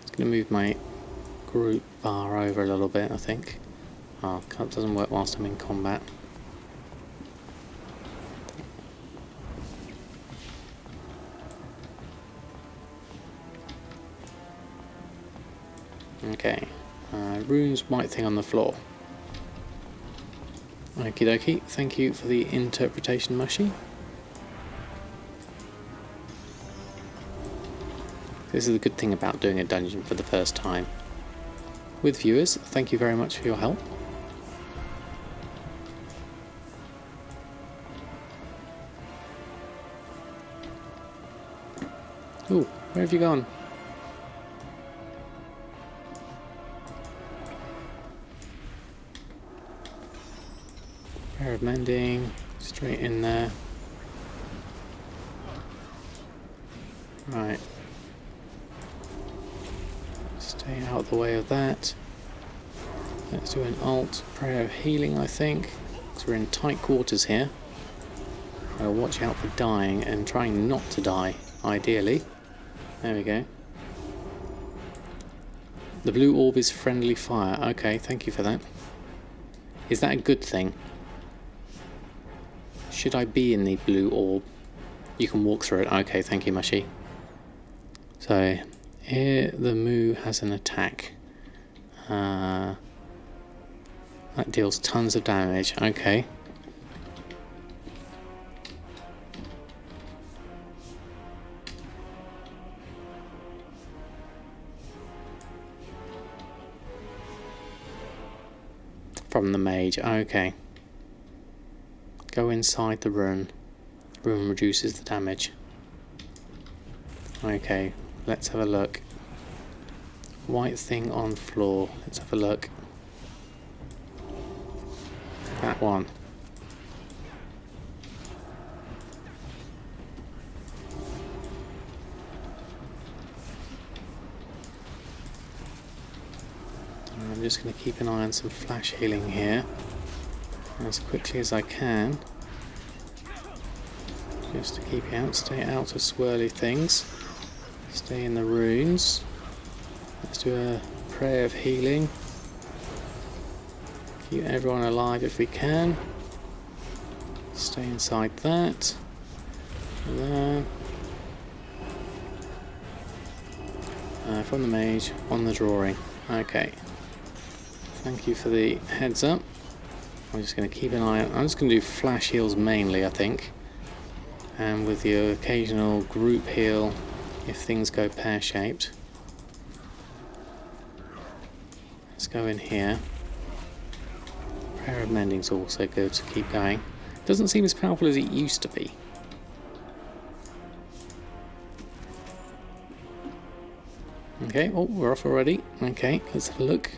It's going to move my group bar over a little bit, I think. Oh, that doesn't work whilst I'm in combat. Okay. Runes, white thing on the floor. Okie dokie. Thank you for the interpretation, Mushy. This is the good thing about doing a dungeon for the first time. With viewers, thank you very much for your help. Ooh, where have you gone? Pair of mending, straight in there. Right. Stay out of the way of that. Let's do an alt prayer of healing, I think. Because we're in tight quarters here. Gotta watch out for dying and trying not to die, ideally. There we go. The blue orb is friendly fire. Okay, thank you for that. Is that a good thing? Should I be in the blue orb? You can walk through it. Okay, thank you, Mushy. So, here the moo has an attack. That deals tons of damage. Okay. From the mage. Okay. Go inside the rune. The rune reduces the damage. Okay, let's have a look. White thing on floor. Let's have a look. That one. I'm just going to keep an eye on some flash healing here as quickly as I can, just to keep you out. Stay out of swirly things, stay in the runes. Let's do a prayer of healing, keep everyone alive if we can. Stay inside that. There. From the mage on the drawing. Okay. Thank you for the heads up. I'm just going to keep an eye on. I'm just going to do flash heals mainly, I think. And with the occasional group heal if things go pear-shaped. Let's go in here. Prayer of Mending's also good to keep going. Doesn't seem as powerful as it used to be. Okay, oh, we're off already. Okay, let's have a look.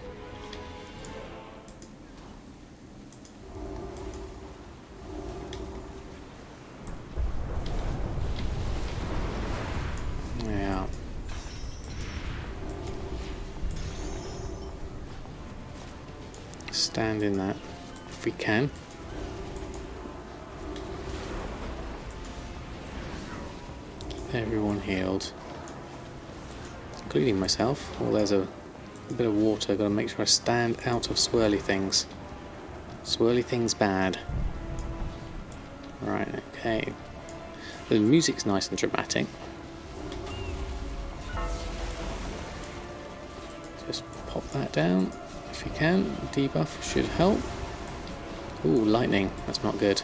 Yeah. Stand in that if we can. Keep everyone healed, including myself. Oh, there's a bit of water. Got to make sure I stand out of swirly things. Swirly things bad. Right, okay. The music's nice and dramatic. Just pop that down if you can. Debuff should help. Ooh, lightning. That's not good.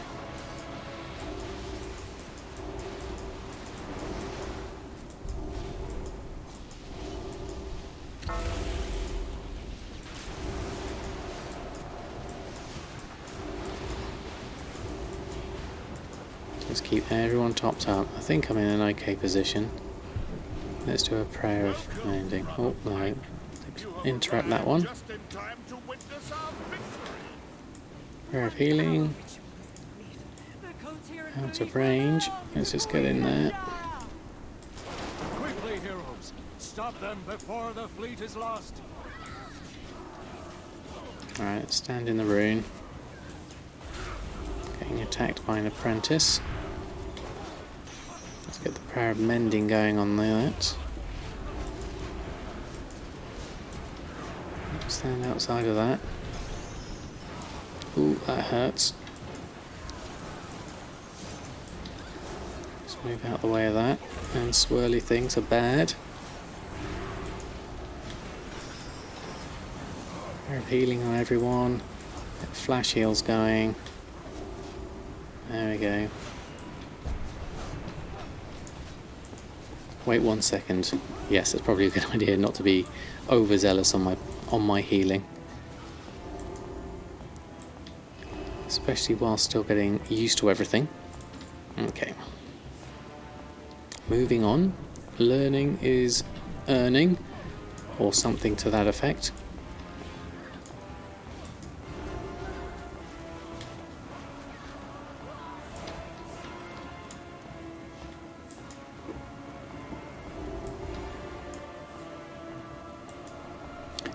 Just keep everyone topped up. I think I'm in an okay position. Let's do a prayer of landing. Oh, no. Interrupt that one. Prayer of healing. Out of range. Let's just get in there. Quickly, heroes! Stop them before the fleet is lost. Alright, stand in the rune. Getting attacked by an apprentice. Let's get the prayer of mending going on that. Stand outside of that. Ooh, that hurts. Let's move out the way of that. And swirly things are bad. Prayer of healing on everyone. Get flash heals going. There we go. Wait 1 second. Yes, it's probably a good idea not to be overzealous on my healing. Especially while still getting used to everything. Okay. Moving on. Learning is earning, or something to that effect.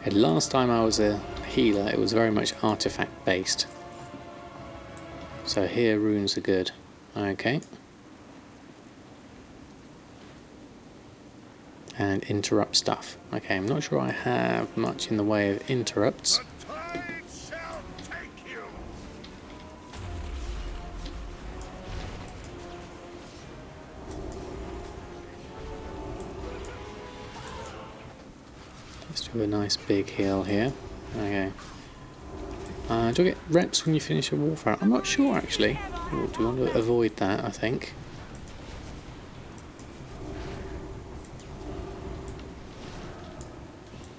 And last time I was a healer, it was very much artifact based. So here runes are good. Okay. And interrupt stuff. Okay, I'm not sure I have much in the way of interrupts. The tide shall take you. Let's do a nice big heal here. Okay. Do you get reps when you finish a warfare? I'm not sure actually. Or do you want to avoid that, I think?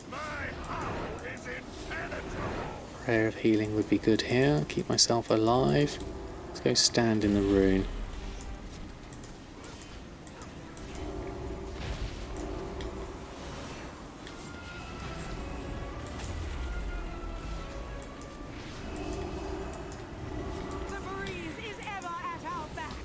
My heart is impenetrable. Prayer of healing would be good here. Keep myself alive. Let's go stand in the rune. The breeze is ever at our backs.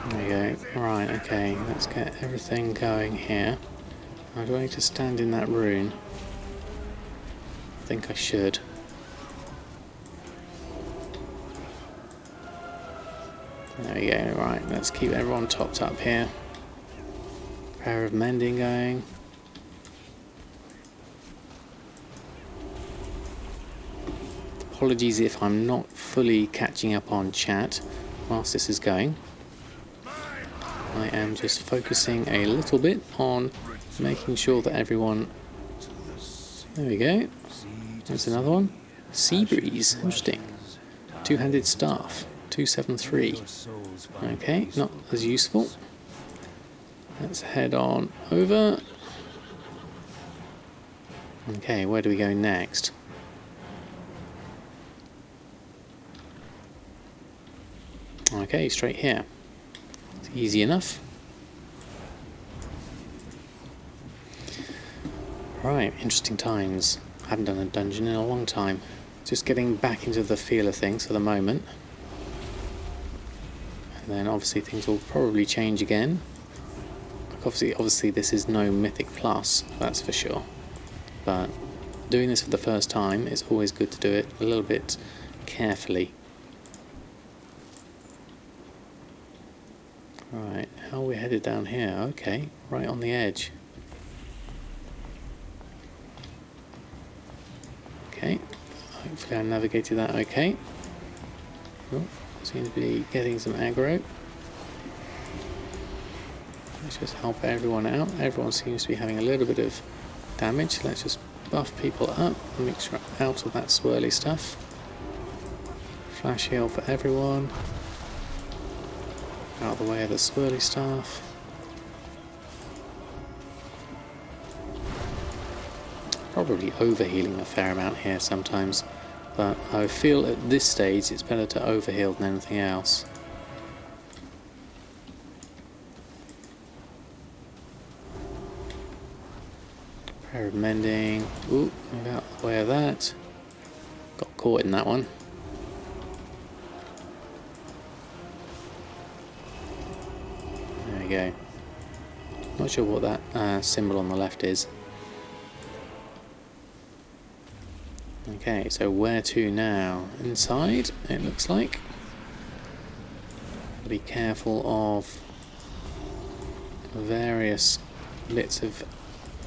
There you go. Right, okay, let's get everything going here. Now, do I need to stand in that rune? I think I should. There we go, right, let's keep everyone topped up here. Prayer of mending going. Apologies if I'm not fully catching up on chat whilst this is going. I am just focusing a little bit on making sure that everyone... There we go. There's another one. Sea breeze. Interesting. Two-handed staff. 273. Okay, not as useful. Let's head on over. Okay, where do we go next? Okay, straight here. It's easy enough. Right, interesting times. I haven't done a dungeon in a long time. Just getting back into the feel of things for the moment. And then obviously things will probably change again. Obviously this is no Mythic Plus, that's for sure. But doing this for the first time, it's always good to do it a little bit carefully. Right, how are we headed down here? Okay, right on the edge. Okay, hopefully I navigated that okay. Oh, seems to be getting some aggro. Let's just help everyone out. Everyone seems to be having a little bit of damage. Let's just buff people up and make sure out of that swirly stuff. Flash heal for everyone. Out of the way of the swirly stuff. Probably overhealing a fair amount here sometimes, but I feel at this stage it's better to overheal than anything else. Prayer of mending. Ooh, move out of the way of that. Got caught in that one. There we go. Not sure what that symbol on the left is. Okay, so where to now? Inside, it looks like. Be careful of various bits of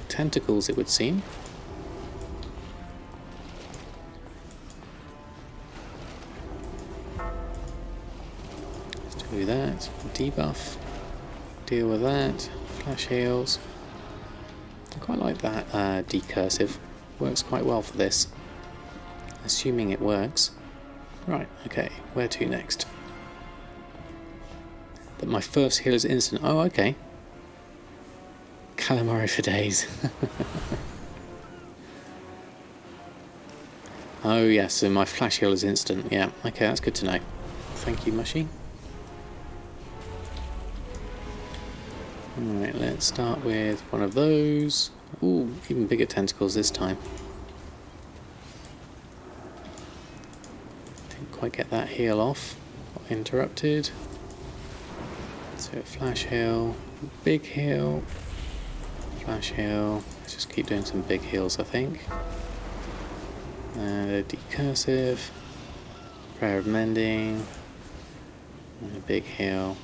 tentacles, it would seem. Let's do that. Debuff. deal with that. Flash heals. I quite like that decursive. Works quite well for this. Assuming it works. Right, okay, where to next? But my first heal is instant. Oh, okay. Calamari for days. Oh yes, so my flash heal is instant. Yeah, okay, that's good to know. Thank you, Mushy. Alright, let's start with one of those. Ooh, even bigger tentacles this time. Didn't quite get that heal off. Got interrupted. So flash heal, big heal, flash heal. Let's just keep doing some big heals, I think. And a decursive, prayer of mending, and a big heal.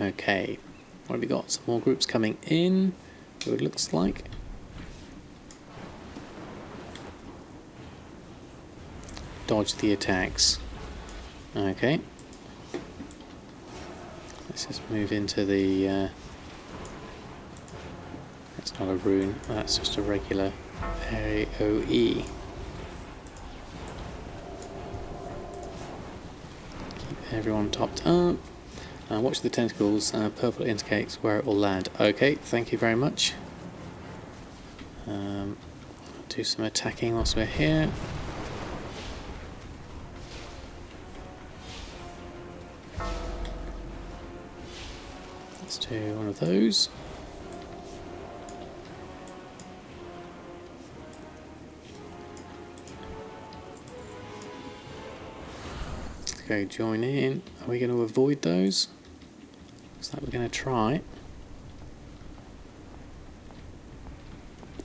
Okay, what have we got? Some more groups coming in, it looks like. Dodge the attacks. Okay. Let's just move into the... that's not a rune, that's just a regular AOE. Keep everyone topped up. Watch the tentacles, purple indicates where it will land. Okay, thank you very much. Do some attacking whilst we're here. Let's do one of those. Let's go join in. Are we going to avoid those? Looks like we're going to try.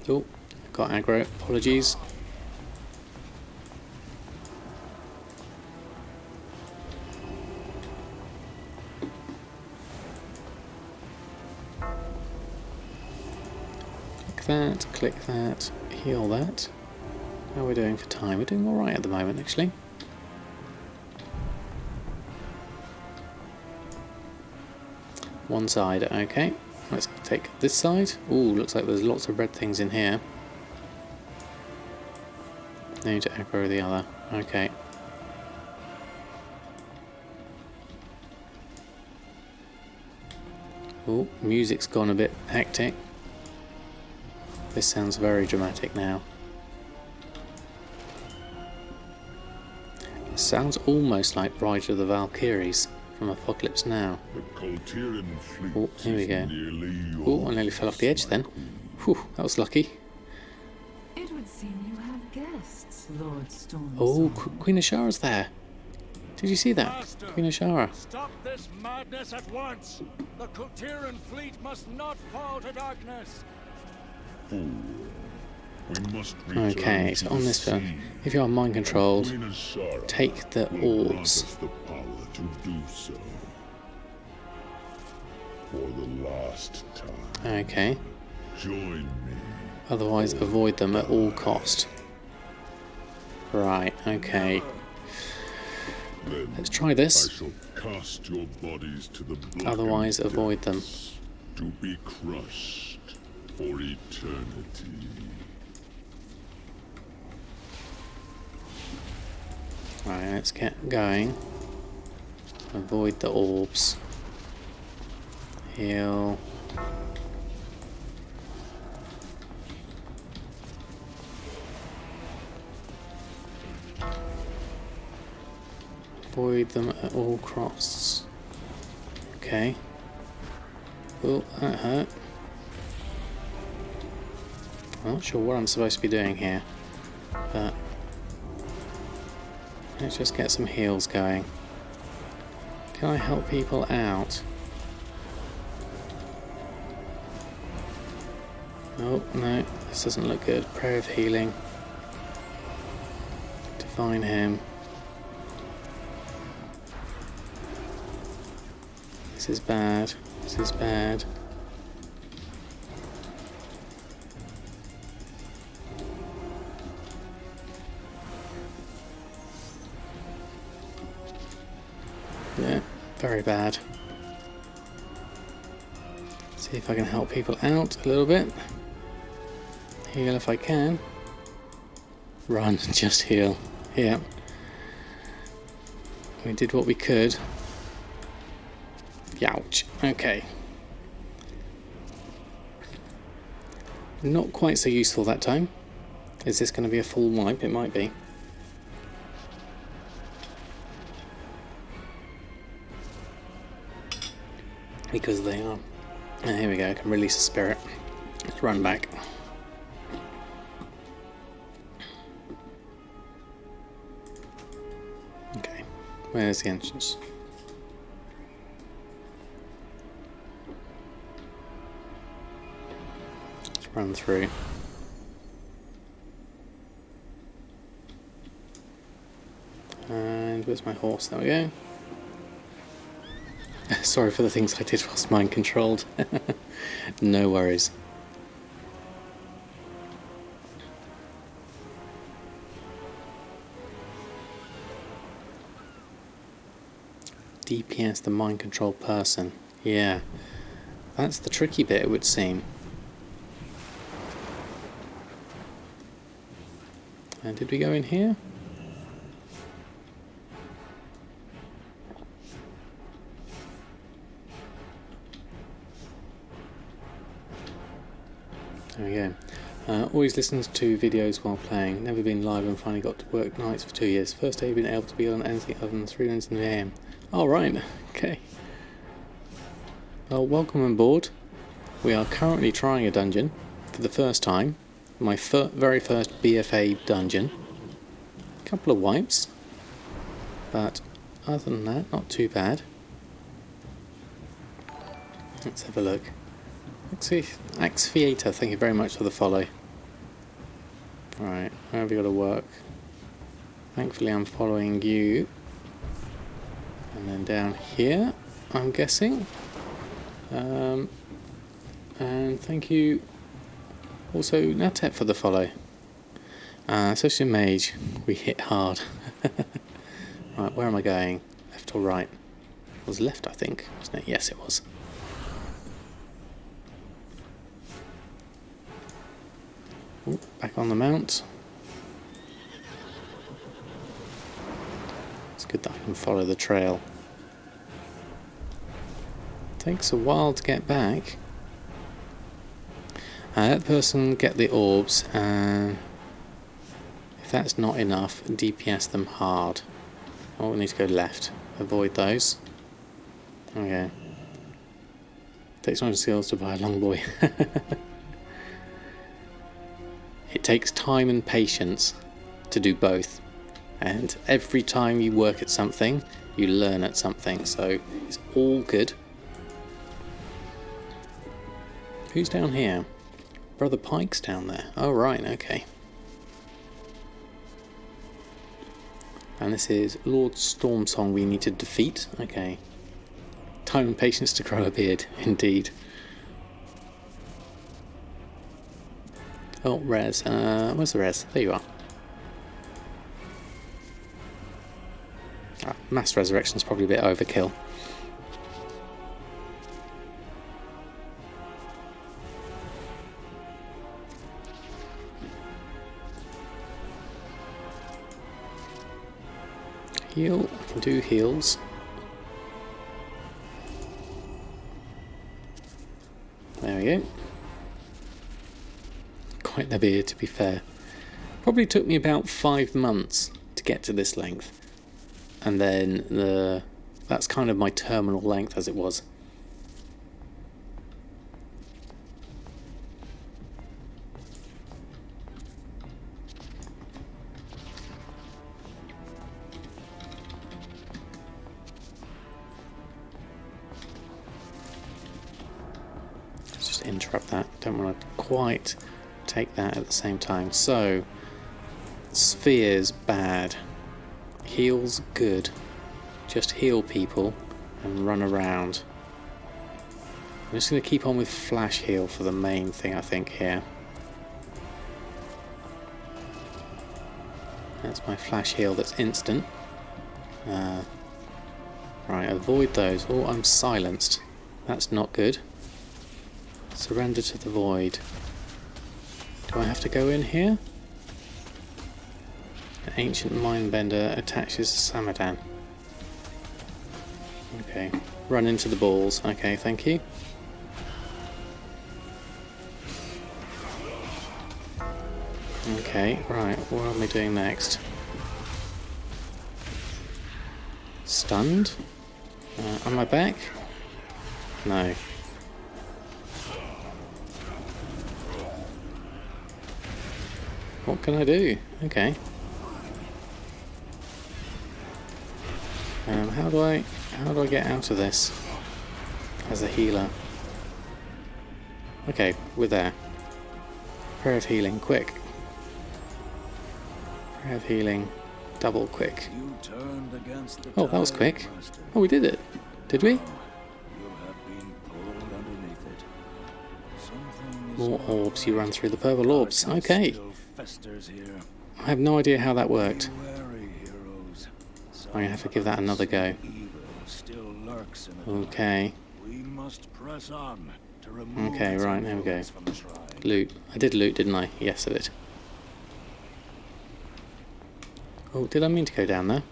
Oh, got aggro. Apologies. Click that, heal that. How are we doing for time? We're doing alright at the moment, actually. One side, okay. Let's take this side. Ooh, looks like there's lots of red things in here. No need to aggro the other. Okay. Ooh, music's gone a bit hectic. This sounds very dramatic now. It sounds almost like Ride of the Valkyries from Apocalypse Now. Oh, here we go. Oh, I nearly fell off the edge then. Whew, that was lucky. It would seem you have guests, Lord Stormsong. Oh, Queen Ashara's there. Did you see that? Master, Queen Ashara. stop this madness at once. The Kultiran fleet must not fall to darkness. We must Okay, so on this one, if you are mind controlled, take the orbs. The power to do so. For the last time. Okay. Join me. Otherwise, avoid them at all cost. Right, okay. Then Let's try I this. shall cast your bodies to the black Otherwise, avoid them. to be crushed for eternity. Right, let's get going. Avoid the orbs. Heal. Avoid them at all costs. Okay. Oh, that hurt. I'm not sure what I'm supposed to be doing here, but let's just get some heals going. Can I help people out? Oh, no, this doesn't look good. Prayer of healing. Divine him. This is bad. This is bad. Yeah, very bad. See if I can help people out a little bit. Heal if I can. Run, just heal. Yeah. We did what we could. Youch. Okay. Not quite so useful that time. Is this going to be a full wipe? It might be. Because they are. And here we go, I can release a spirit. Let's run back. Okay, where's the entrance? Let's run through. And where's my horse? There we go. Sorry for the things I did whilst mind controlled. No worries. DPS, the mind control person. Yeah. That's the tricky bit, it would seem. And did we go in here? There we go. Always listens to videos while playing. Never been live and finally got to work nights for 2 years. First day been able to be on anything other than 3 minutes in the AM. Alright, okay. Well, welcome on board. We are currently trying a dungeon for the first time. My very first BFA dungeon. A couple of wipes. But other than that, not too bad. Let's have a look. Axiator, thank you very much for the follow. Right, where have we got to work? Thankfully I'm following you. And then down here, I'm guessing. And thank you also Natet for the follow. Social Mage, we hit hard. Right, where am I going? Left or right? It was left, I think, wasn't it? Yes, it was. Ooh, back on the mount. It's good that I can follow the trail. Takes a while to get back. Let the person get the orbs, and if that's not enough, DPS them hard. Oh, we need to go left. Avoid those. Okay. Takes 100 skills to buy a long boy. It takes time and patience to do both. And every time you work at something, you learn at something. So it's all good. Who's down here? Brother Pike's down there. Oh, right, okay. And this is Lord Stormsong we need to defeat. Okay. Time and patience to grow a beard, indeed. Oh, res. Where's the res? There you are. Mass resurrection is probably a bit overkill. Heal. I can do heals. There we go. Quite the beard, to be fair. Probably took me about 5 months to get to this length. And then that's kind of my terminal length as it was. Let's just interrupt that. Don't want to quite take that at the same time. So, spheres bad. Heals good. Just heal people and run around. I'm just going to keep on with flash heal for the main thing, I think, here. That's my flash heal that's instant. Right, avoid those. Oh, I'm silenced. That's not good. Surrender to the void. Do I have to go in here? An ancient mindbender attaches to Samadan. Okay. Run into the balls. Okay, thank you. Okay, right. What am I doing next? Stunned? Am I back? No. What can I do? Okay. How do I get out of this as a healer? Okay, we're there. Prayer of healing, quick. Prayer of healing, double quick. You turned against the Oh, that was tide, quick. Master. Oh, we did it. Did we? You have been pulled underneath it. Something is More not orbs. You right. run through the purple orbs. Okay. Still festers here. I have no idea how that worked. Be wary, heroes. I'm going to have to give that another go. Evil still lurks in the Okay. We must press on to remove Okay, its right, there we go. influence from the shrine. Loot. I did loot, didn't I? Yes, I did. Oh, did I mean to go down there?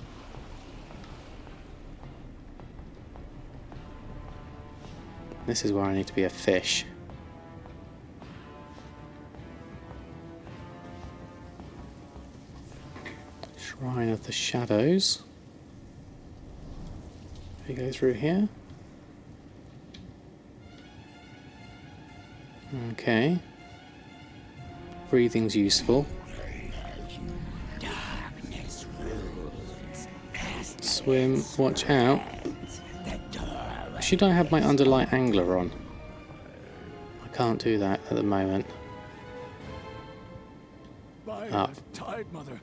This is where I need to be a fish. Shrine of the Shadows. We go through here. Okay. Breathing's useful. Swim, watch out. Should I have my underlight angler on? I can't do that at the moment. By Up. the Tide Mother,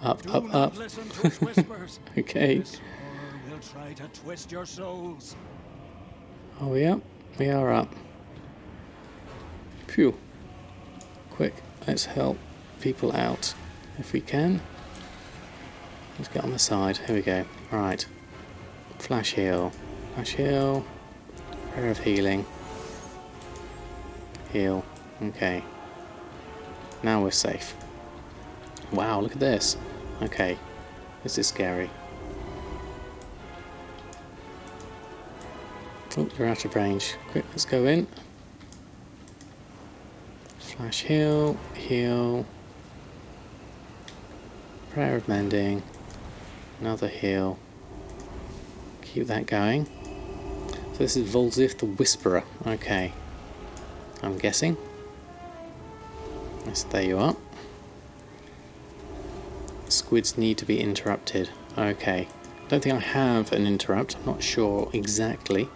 Up, do up, not up. listen to its whispers. Okay. This horror will try to twist your souls. Are we up? We are up. Phew. Quick, let's help people out if we can. Let's get on the side. Here we go. Right. Flash heal. Flash heal. Prayer of healing. Heal. Okay. Now we're safe. Wow, look at this. Okay. This is scary. Oh, you're out of range. Quick, let's go in. Flash heal. Heal. Prayer of mending. Another heal. Keep that going. So this is Volzif the Whisperer. Okay. I'm guessing. Yes, there you are. Squids need to be interrupted. Okay. Don't think I have an interrupt. I'm not sure exactly.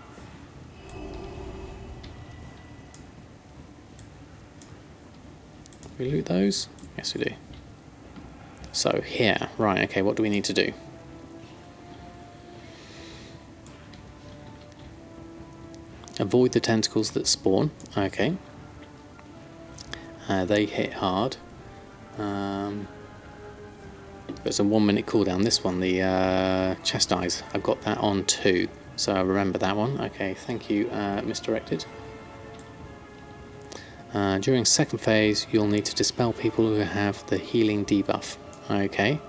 We loot those? Yes, we do. So here. Right, okay, what do we need to do? Avoid the tentacles that spawn. Okay. They hit hard. There's a 1 minute cooldown. This one, the Chastise, I've got that on too. So I remember that one. Okay, thank you, Misdirected. During second phase, you'll need to dispel people who have the healing debuff. Okay.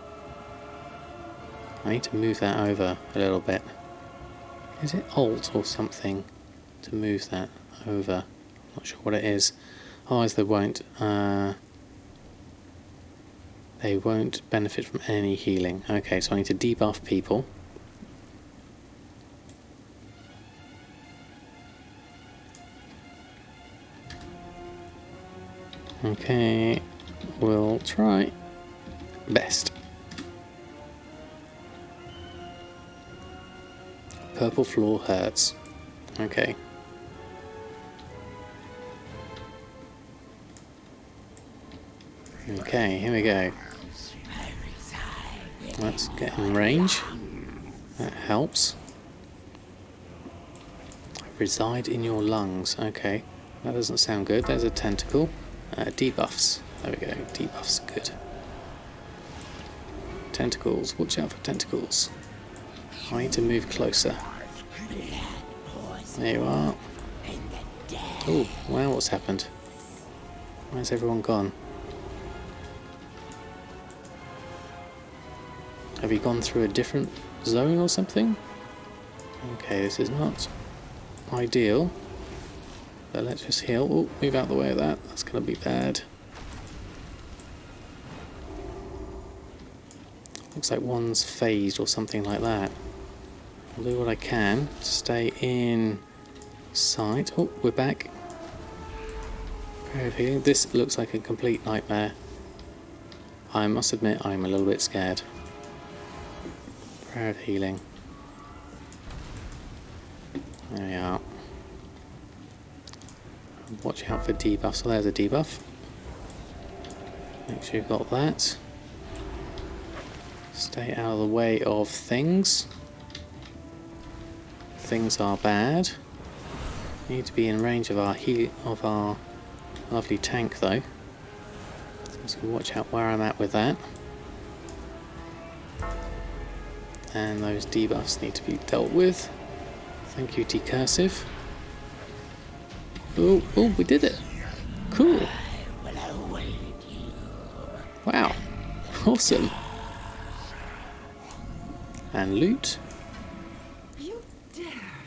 I need to move that over a little bit. Is it Alt or something to move that over? Not sure what it is. Otherwise they won't benefit from any healing. Okay, so I need to debuff people. Okay, we'll try best. Purple floor hurts. Okay. Okay, here we go. Let's get in range. That helps. Reside in your lungs. Okay, that doesn't sound good. There's a tentacle. Debuffs. There we go. Debuffs, good. Tentacles. Watch out for tentacles. I need to move closer. There you are. Oh, wow, what's happened? Where's everyone gone? Have you gone through a different zone or something? Okay, this is not ideal. But let's just heal. Oh, move out the way of that. That's going to be bad. Looks like one's phased or something like that. I'll do what I can to stay in sight. Oh, we're back. Prayer of healing. This looks like a complete nightmare. I must admit I'm a little bit scared. Prayer of healing. There we are. Watch out for debuffs. So there's a debuff. Make sure you've got that. Stay out of the way of things. Things are bad. Need to be in range of our lovely tank though. So watch out where I'm at with that. And those debuffs need to be dealt with. Thank you, Decursive. Oh, we did it. Cool. Wow. Awesome. And loot. You dare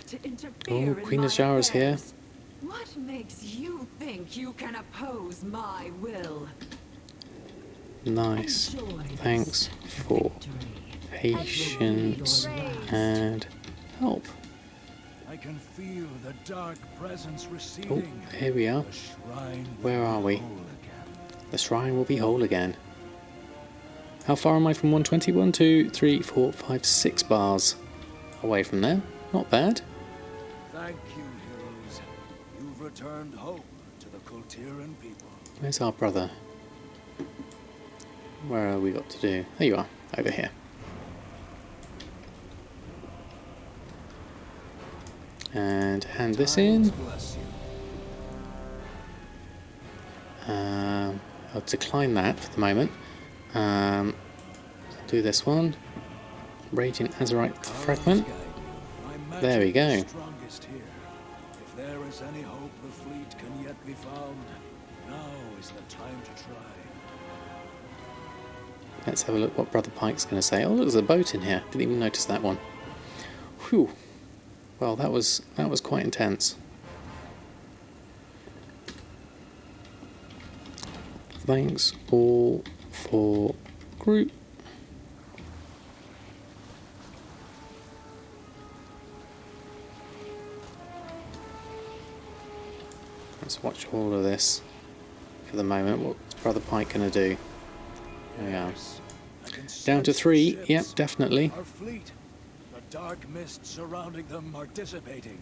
to interfere in Queen my Azara's here. affairs? What makes you think you can oppose my will? Nice. Enjoy Thanks this for victory. patience and help. I can feel the dark presence Oh, receding. here we are. The shrine will Where are be we? whole again. The shrine will be whole again. How far am I from 120? 1, 2, 3, 4, 5, 6 bars away from there. Not bad. Thank you, heroes. You've returned hope to the Kultiran people. Where's our brother? Where have we got to do? There you are, over here. And hand this in. Bless you. I'll decline that for the moment. Do this one. Raging Azeroth Fragment. My There we magic go. is strongest here. If there is any hope the fleet can yet be found, now is the time to try. Let's have a look what Brother Pike's going to say. Oh, look, there's a boat in here. Didn't even notice that one. Whew. Well, that was quite intense. Thanks all for group. Let's watch all of this for the moment. What's Brother Pike going to do? There we are. I can Down to sense 3. ships. Yep, definitely. Our fleet. The dark mists surrounding them are dissipating.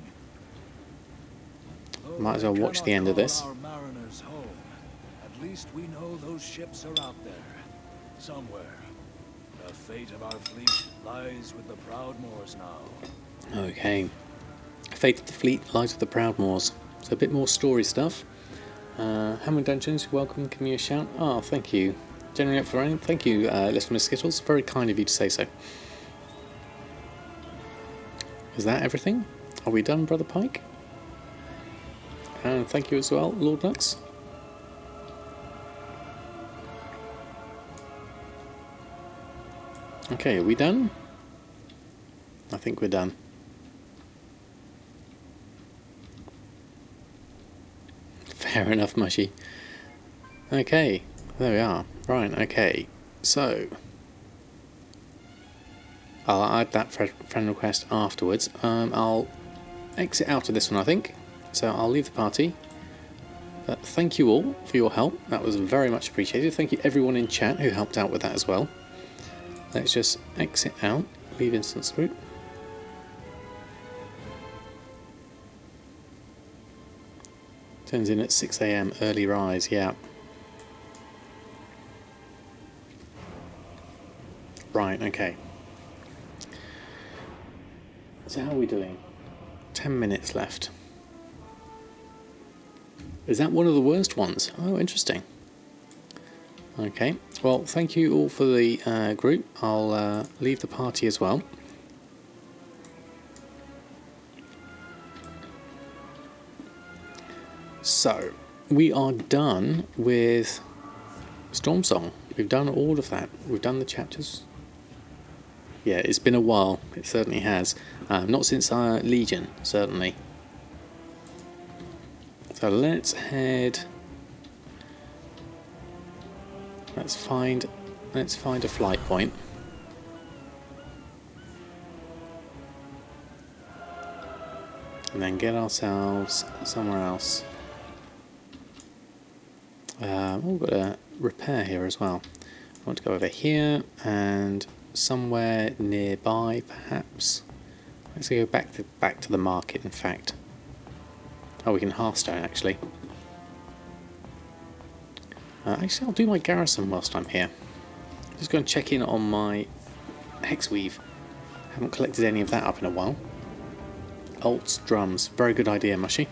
Though Might as well I watch the cannot end of call this. Our mariners home. At least we know those ships are out there, somewhere. The fate of our fleet lies with the Proudmoors now. Okay. Fate of the Fleet lies with the Proudmoors. So a bit more story stuff. Hammond Dungeons, welcome, give me a shout. Oh, thank you. Generally up for running. Thank you, Listener Skittles. Very kind of you to say so. Is that everything? Are we done, Brother Pike? And thank you as well, Lord Nux. Okay, are we done? I think we're done. Fair enough, Mushy. Okay, there we are. Right, okay. So, I'll add that friend request afterwards. I'll exit out of this one, I think. So I'll leave the party. But thank you all for your help. That was very much appreciated. Thank you everyone in chat who helped out with that as well. Let's just exit out. Leave instance group. Turns in at 6 AM, early rise, yeah. Right, okay. So how are we doing? 10 minutes left. Is that one of the worst ones? Oh, interesting. Okay, well, thank you all for the group. I'll leave the party as well. So, we are done with Stormsong. We've done all of that. We've done the chapters. Yeah, it's been a while. It certainly has. Not since Legion, certainly. So let's head. Let's find a flight point. And then get ourselves somewhere else. We've got a repair here as well. I want to go over here and somewhere nearby, perhaps. Let's go back to the market. In fact, oh, we can Hearthstone actually. Actually, I'll do my garrison whilst I'm here. Just go and check in on my Hexweave. Haven't collected any of that up in a while. Alts, drums. Very good idea, Mushy.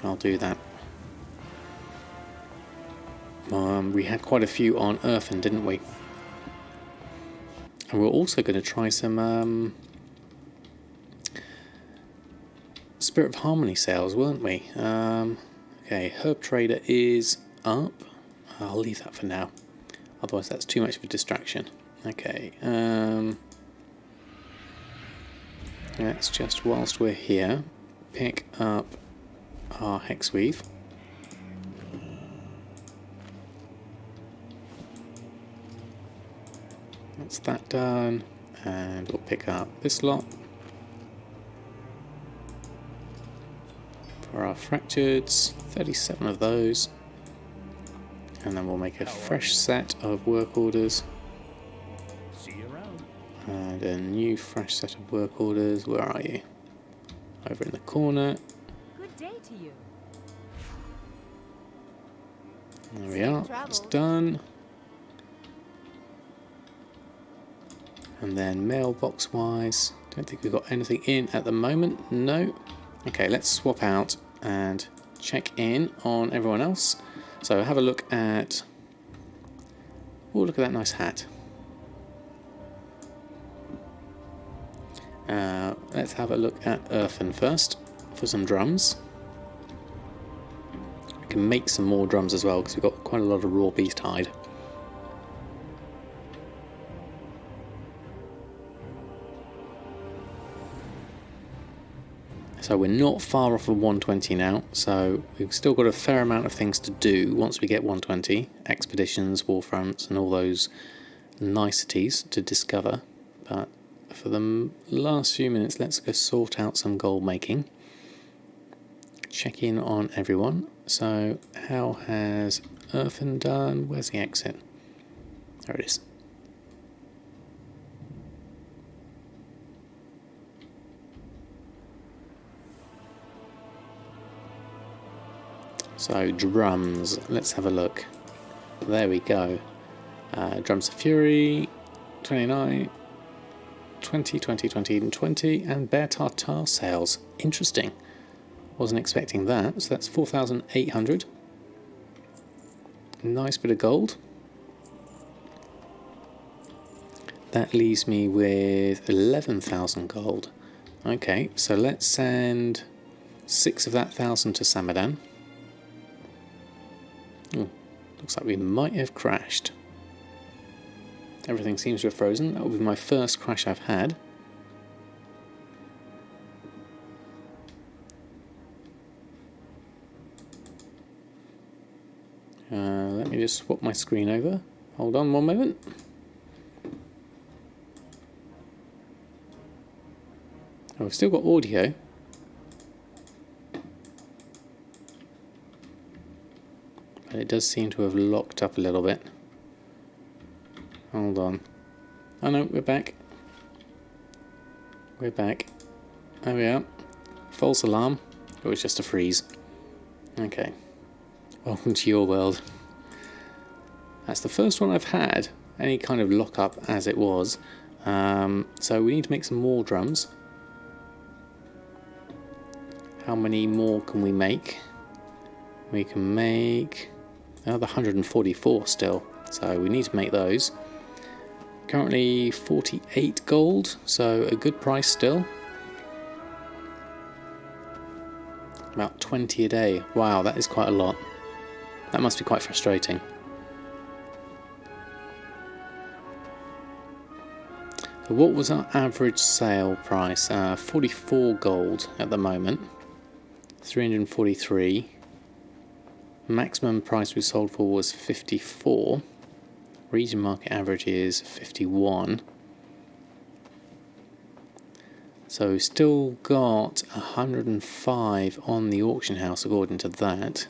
I'll do that. We had quite a few on Earthen, didn't we? And we're also going to try some Spirit of Harmony sales, weren't we? Okay, Herb Trader is up. I'll leave that for now. Otherwise that's too much of a distraction. Okay. Let's just, whilst we're here, pick up our Hexweave. That's that done, and we'll pick up this lot for our Fractureds, 37 of those, and then we'll make a fresh set of work orders. See you around. And a new fresh set of work orders. Where are you? Over in the corner. Good day to you. There we are. It's done. And then mailbox wise, don't think we've got anything in at the moment. No. Okay, let's swap out and check in on everyone else. So have a look at. Oh, look at that nice hat. Let's have a look at Earthen first for some drums. We can make some more drums as well because we've got quite a lot of raw beast hide. So we're not far off of 120 now, so we've still got a fair amount of things to do once we get 120. Expeditions, warfronts and all those niceties to discover. But for the last few minutes, let's go sort out some gold making. Check in on everyone. So how has Earthen done? Where's the exit? There it is. So drums, let's have a look. There we go. Drums of Fury, 29, 20, 20, 20, and 20, and Bear Tartar sales. Interesting. Wasn't expecting that. So that's 4,800. Nice bit of gold. That leaves me with 11,000 gold. Okay, so let's send 6 of that 1,000 to Samadan. Oh, looks like we might have crashed. Everything seems to have frozen. That will be my first crash I've had. Let me just swap my screen over. Hold on one moment. Oh, we've still got audio. But it does seem to have locked up a little bit. Hold on. Oh no, we're back. We're back. There we are. False alarm. It was just a freeze. Okay. Welcome to your world. That's the first one I've had. Any kind of lockup as it was. So we need to make some more drums. How many more can we make? We can make another 144 still. So we need to make those. Currently 48 gold, so a good price still. About 20 a day. Wow, that is quite a lot. That must be quite frustrating. So what was our average sale price? 44 gold at the moment. 343. Maximum price we sold for was 54. Region market average is 51. So still got 105 on the auction house according to that.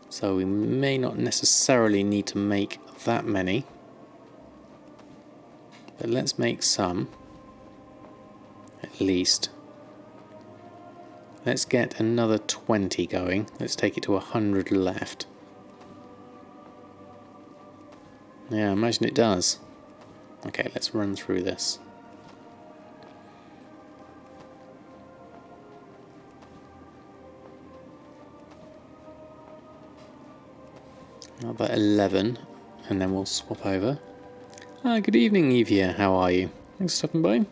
So we may not necessarily need to make that many. But let's make some. At least. Let's get another 20 going. Let's take it to 100 left. Yeah, I imagine it does. Okay, let's run through this. About 11, and then we'll swap over. Good evening, Evia. How are you? Thanks for stopping by.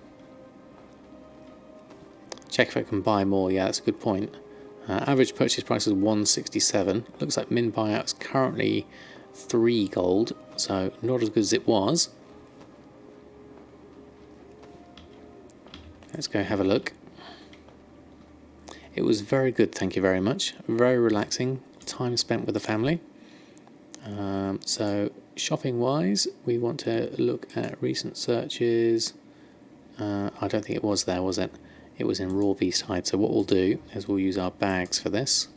Check if I can buy more. Yeah, that's a good point. Average purchase price is 167. Looks like min buyout is currently 3 gold, so not as good as it was. Let's go have a look. It was very good, thank you very much. Very relaxing. Time spent with the family. So shopping wise, we want to look at recent searches. I don't think it was there, was it? It was in Raw Beast Hide. So what we'll do is we'll use our bags for this.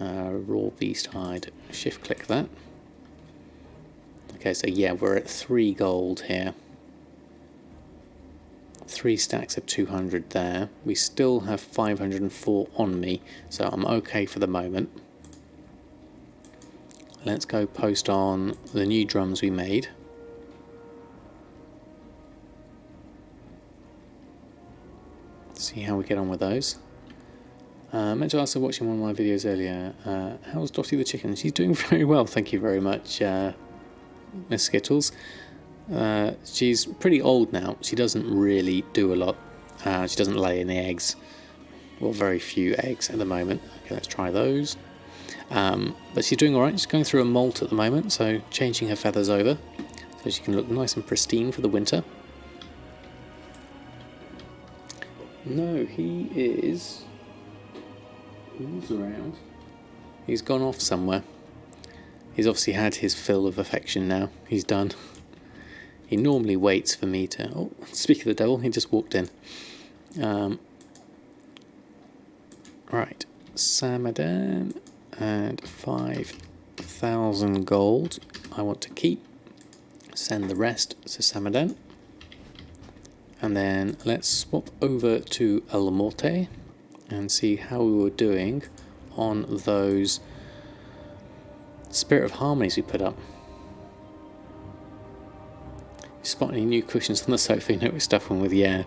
Raw Beast Hide, shift click that. Okay, so yeah, we're at 3 gold here. 3 stacks of 200 there. We still have 504 on me, so I'm okay for the moment. Let's go post on the new drums we made. See how we get on with those. Meant to ask her watching one of my videos earlier, how's Dottie the chicken? She's doing very well, thank you very much, Miss Skittles. She's pretty old now. She doesn't really do a lot. She doesn't lay any eggs. Well, very few eggs at the moment. Okay, let's try those. But she's doing alright. She's going through a molt at the moment, so changing her feathers over so she can look nice and pristine for the winter. No, he is... He's around. He's gone off somewhere. He's obviously had his fill of affection now. He's done. He normally waits for me to... Oh, speak of the devil, he just walked in. Right, Samadan and 5,000 gold I want to keep. Send the rest to Samadan. And then let's swap over to El Morte and see how we were doing on those Spirit of Harmonies we put up. You spot any new cushions on the sofa? You know what we stuff them with? Yeah.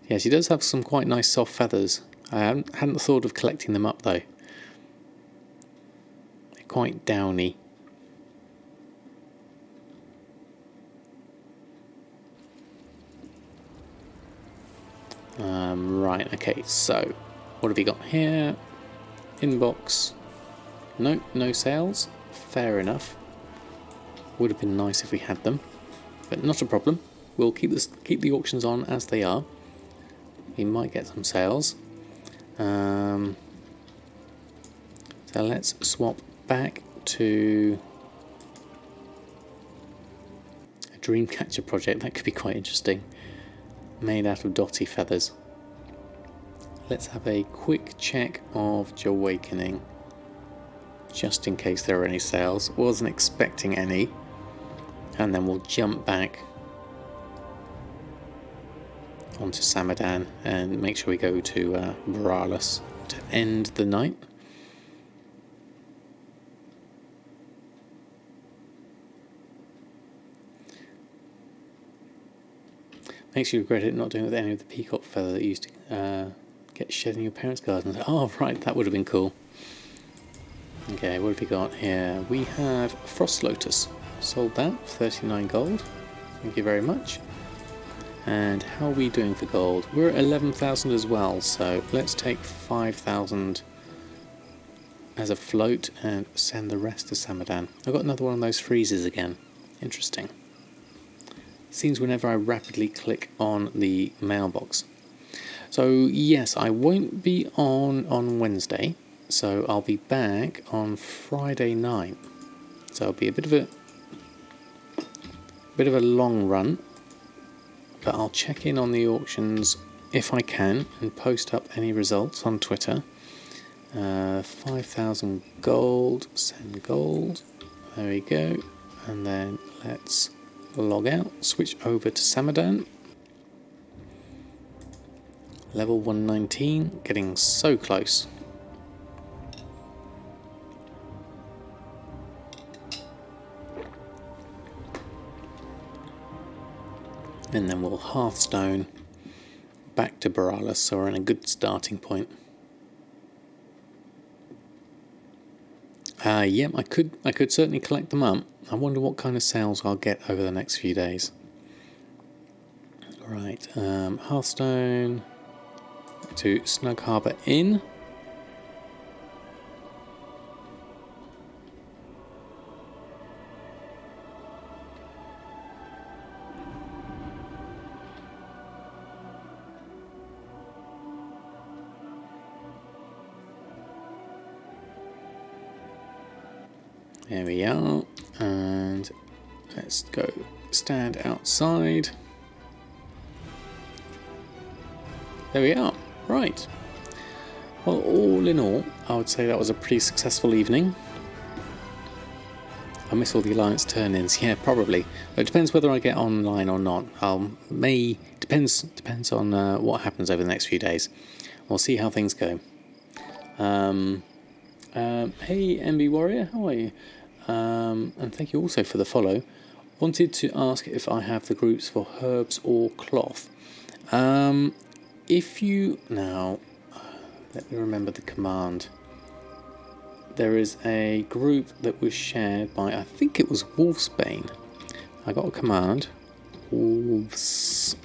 Yeah, she does have some quite nice soft feathers. I hadn't thought of collecting them up though. They're quite downy. Right, okay, so what have we got here? Inbox. Nope, no sales. Fair enough. Would have been nice if we had them, but not a problem. We'll keep the auctions on as they are. We might get some sales. So let's swap back to a Dreamcatcher project. That could be quite interesting. Made out of Dotty feathers. Let's have a quick check of Awakening, just in case there are any sales. Wasn't expecting any. And then we'll jump back onto Samadan and make sure we go to Morales to end the night. Makes you regret it not doing it with any of the peacock feather that you used to get shed in your parents' garden. Oh right, that would have been cool. Okay, what have we got here? We have Frost Lotus. Sold that for 39 gold. Thank you very much. And how are we doing for gold? We're at 11,000 as well, so let's take 5,000 as a float and send the rest to Samadan. I've got another one of those freezes again. Interesting. Seems whenever I rapidly click on the mailbox. So yes, I won't be on Wednesday, so I'll be back on Friday night. So it'll be a bit of a long run, but I'll check in on the auctions if I can and post up any results on Twitter. 5,000 gold, send gold, there we go, and then let's log out, switch over to Samadan. Level 119, getting so close. And then we'll Hearthstone back to Borealis, so we're in a good starting point. Yeah, I could certainly collect them up. I wonder what kind of sales I'll get over the next few days. Right, Hearthstone to Snug Harbour Inn. There we are, and let's go stand outside. There we are, right. Well, all in all, I would say that was a pretty successful evening. I miss all the Alliance turn-ins, yeah, probably. It depends whether I get online or not. Depends on what happens over the next few days. We'll see how things go. Hey MB Warrior, how are you? And thank you also for the follow. Wanted to ask if I have the groups for herbs or cloth. If you now, let me remember the command. There is a group that was shared by, I think it was Wolfsbane. I got a command, Wolfsbane,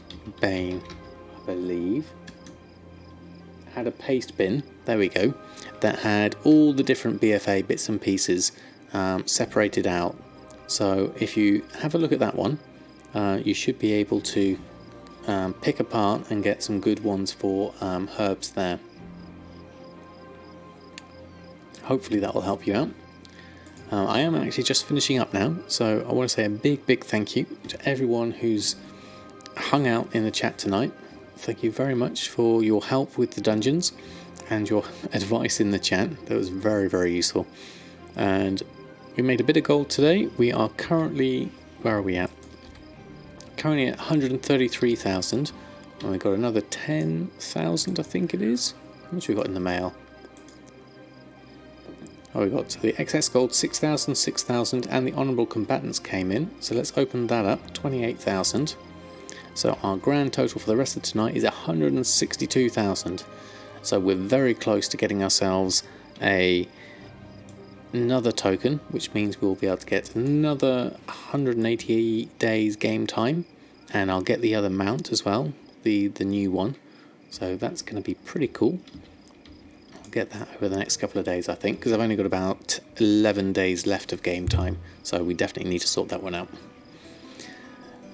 I believe. Had a paste bin, there we go, that had all the different BFA bits and pieces separated out. So if you have a look at that one, you should be able to pick apart and get some good ones for herbs there. Hopefully that will help you out. I am actually just finishing up now, so I want to say a big thank you to everyone who's hung out in the chat tonight. Thank you very much for your help with the dungeons and your advice in the chat. That was very useful. And we made a bit of gold today. We are currently, where are we at? Currently at 133,000. And we've got another 10,000, I think it is. How much have we got in the mail? Oh, we got the excess gold, 6,000, 6,000, and the honourable combatants came in. So let's open that up, 28,000. So our grand total for the rest of tonight is 162,000. So we're very close to getting ourselves another token, which means we'll be able to get another 180 days game time, and I'll get the other mount as well, the new one. So that's going to be pretty cool. I'll get that over the next couple of days, I think, because I've only got about 11 days left of game time, so we definitely need to sort that one out.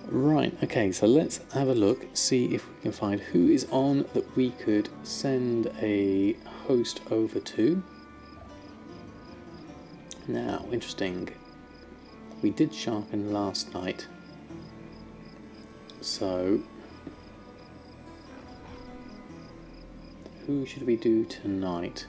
Right, okay, so let's have a look, see if we can find who is on that we could send a host over to. Now, interesting, we did sharpen last night, so who should we do tonight?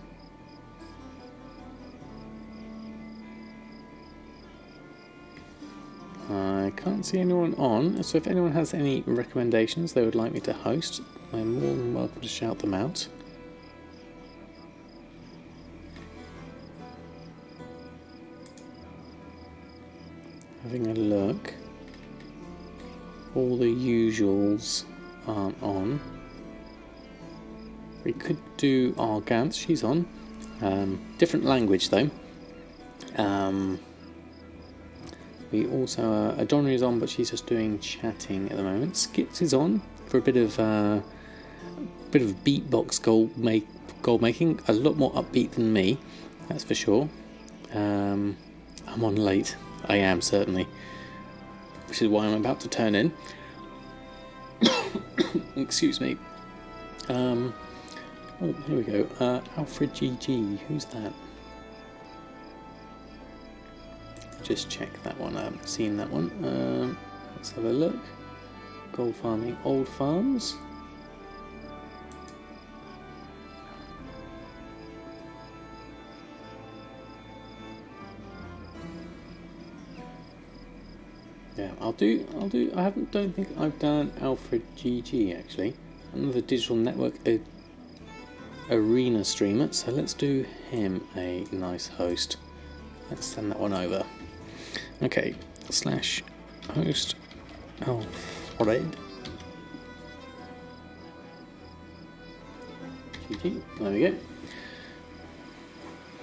I can't see anyone on, so if anyone has any recommendations they would like me to host, I'm more than welcome to shout them out. Having a look, all the usuals aren't on. We could do Argant, she's on. We also Adonna is on, but she's just doing chatting at the moment. Skits is on for a bit of beatbox gold making. A lot more upbeat than me, that's for sure. I'm on late. I am certainly, which is why I'm about to turn in. Excuse me. Oh, here we go. Alfred GG. Who's that? Just check that one. I haven't seen that one. Let's have a look. Gold farming, old farms. Yeah, I'll do. Don't think I've done Alfred GG actually. Another digital network arena streamer. So let's do him a nice host. Let's send that one over. Okay, /host Alfred GG. There we go.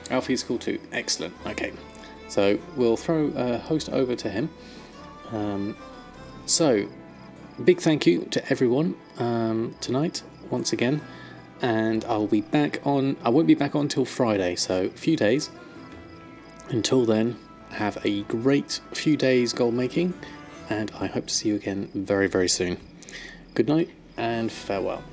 Alfie's cool too. Excellent. Okay, so we'll throw a host over to him. So, big thank you to everyone tonight once again, and I'll be back on. I won't be back on till Friday, so a few days. Until then, have a great few days gold making, and I hope to see you again very, very soon. Good night and farewell.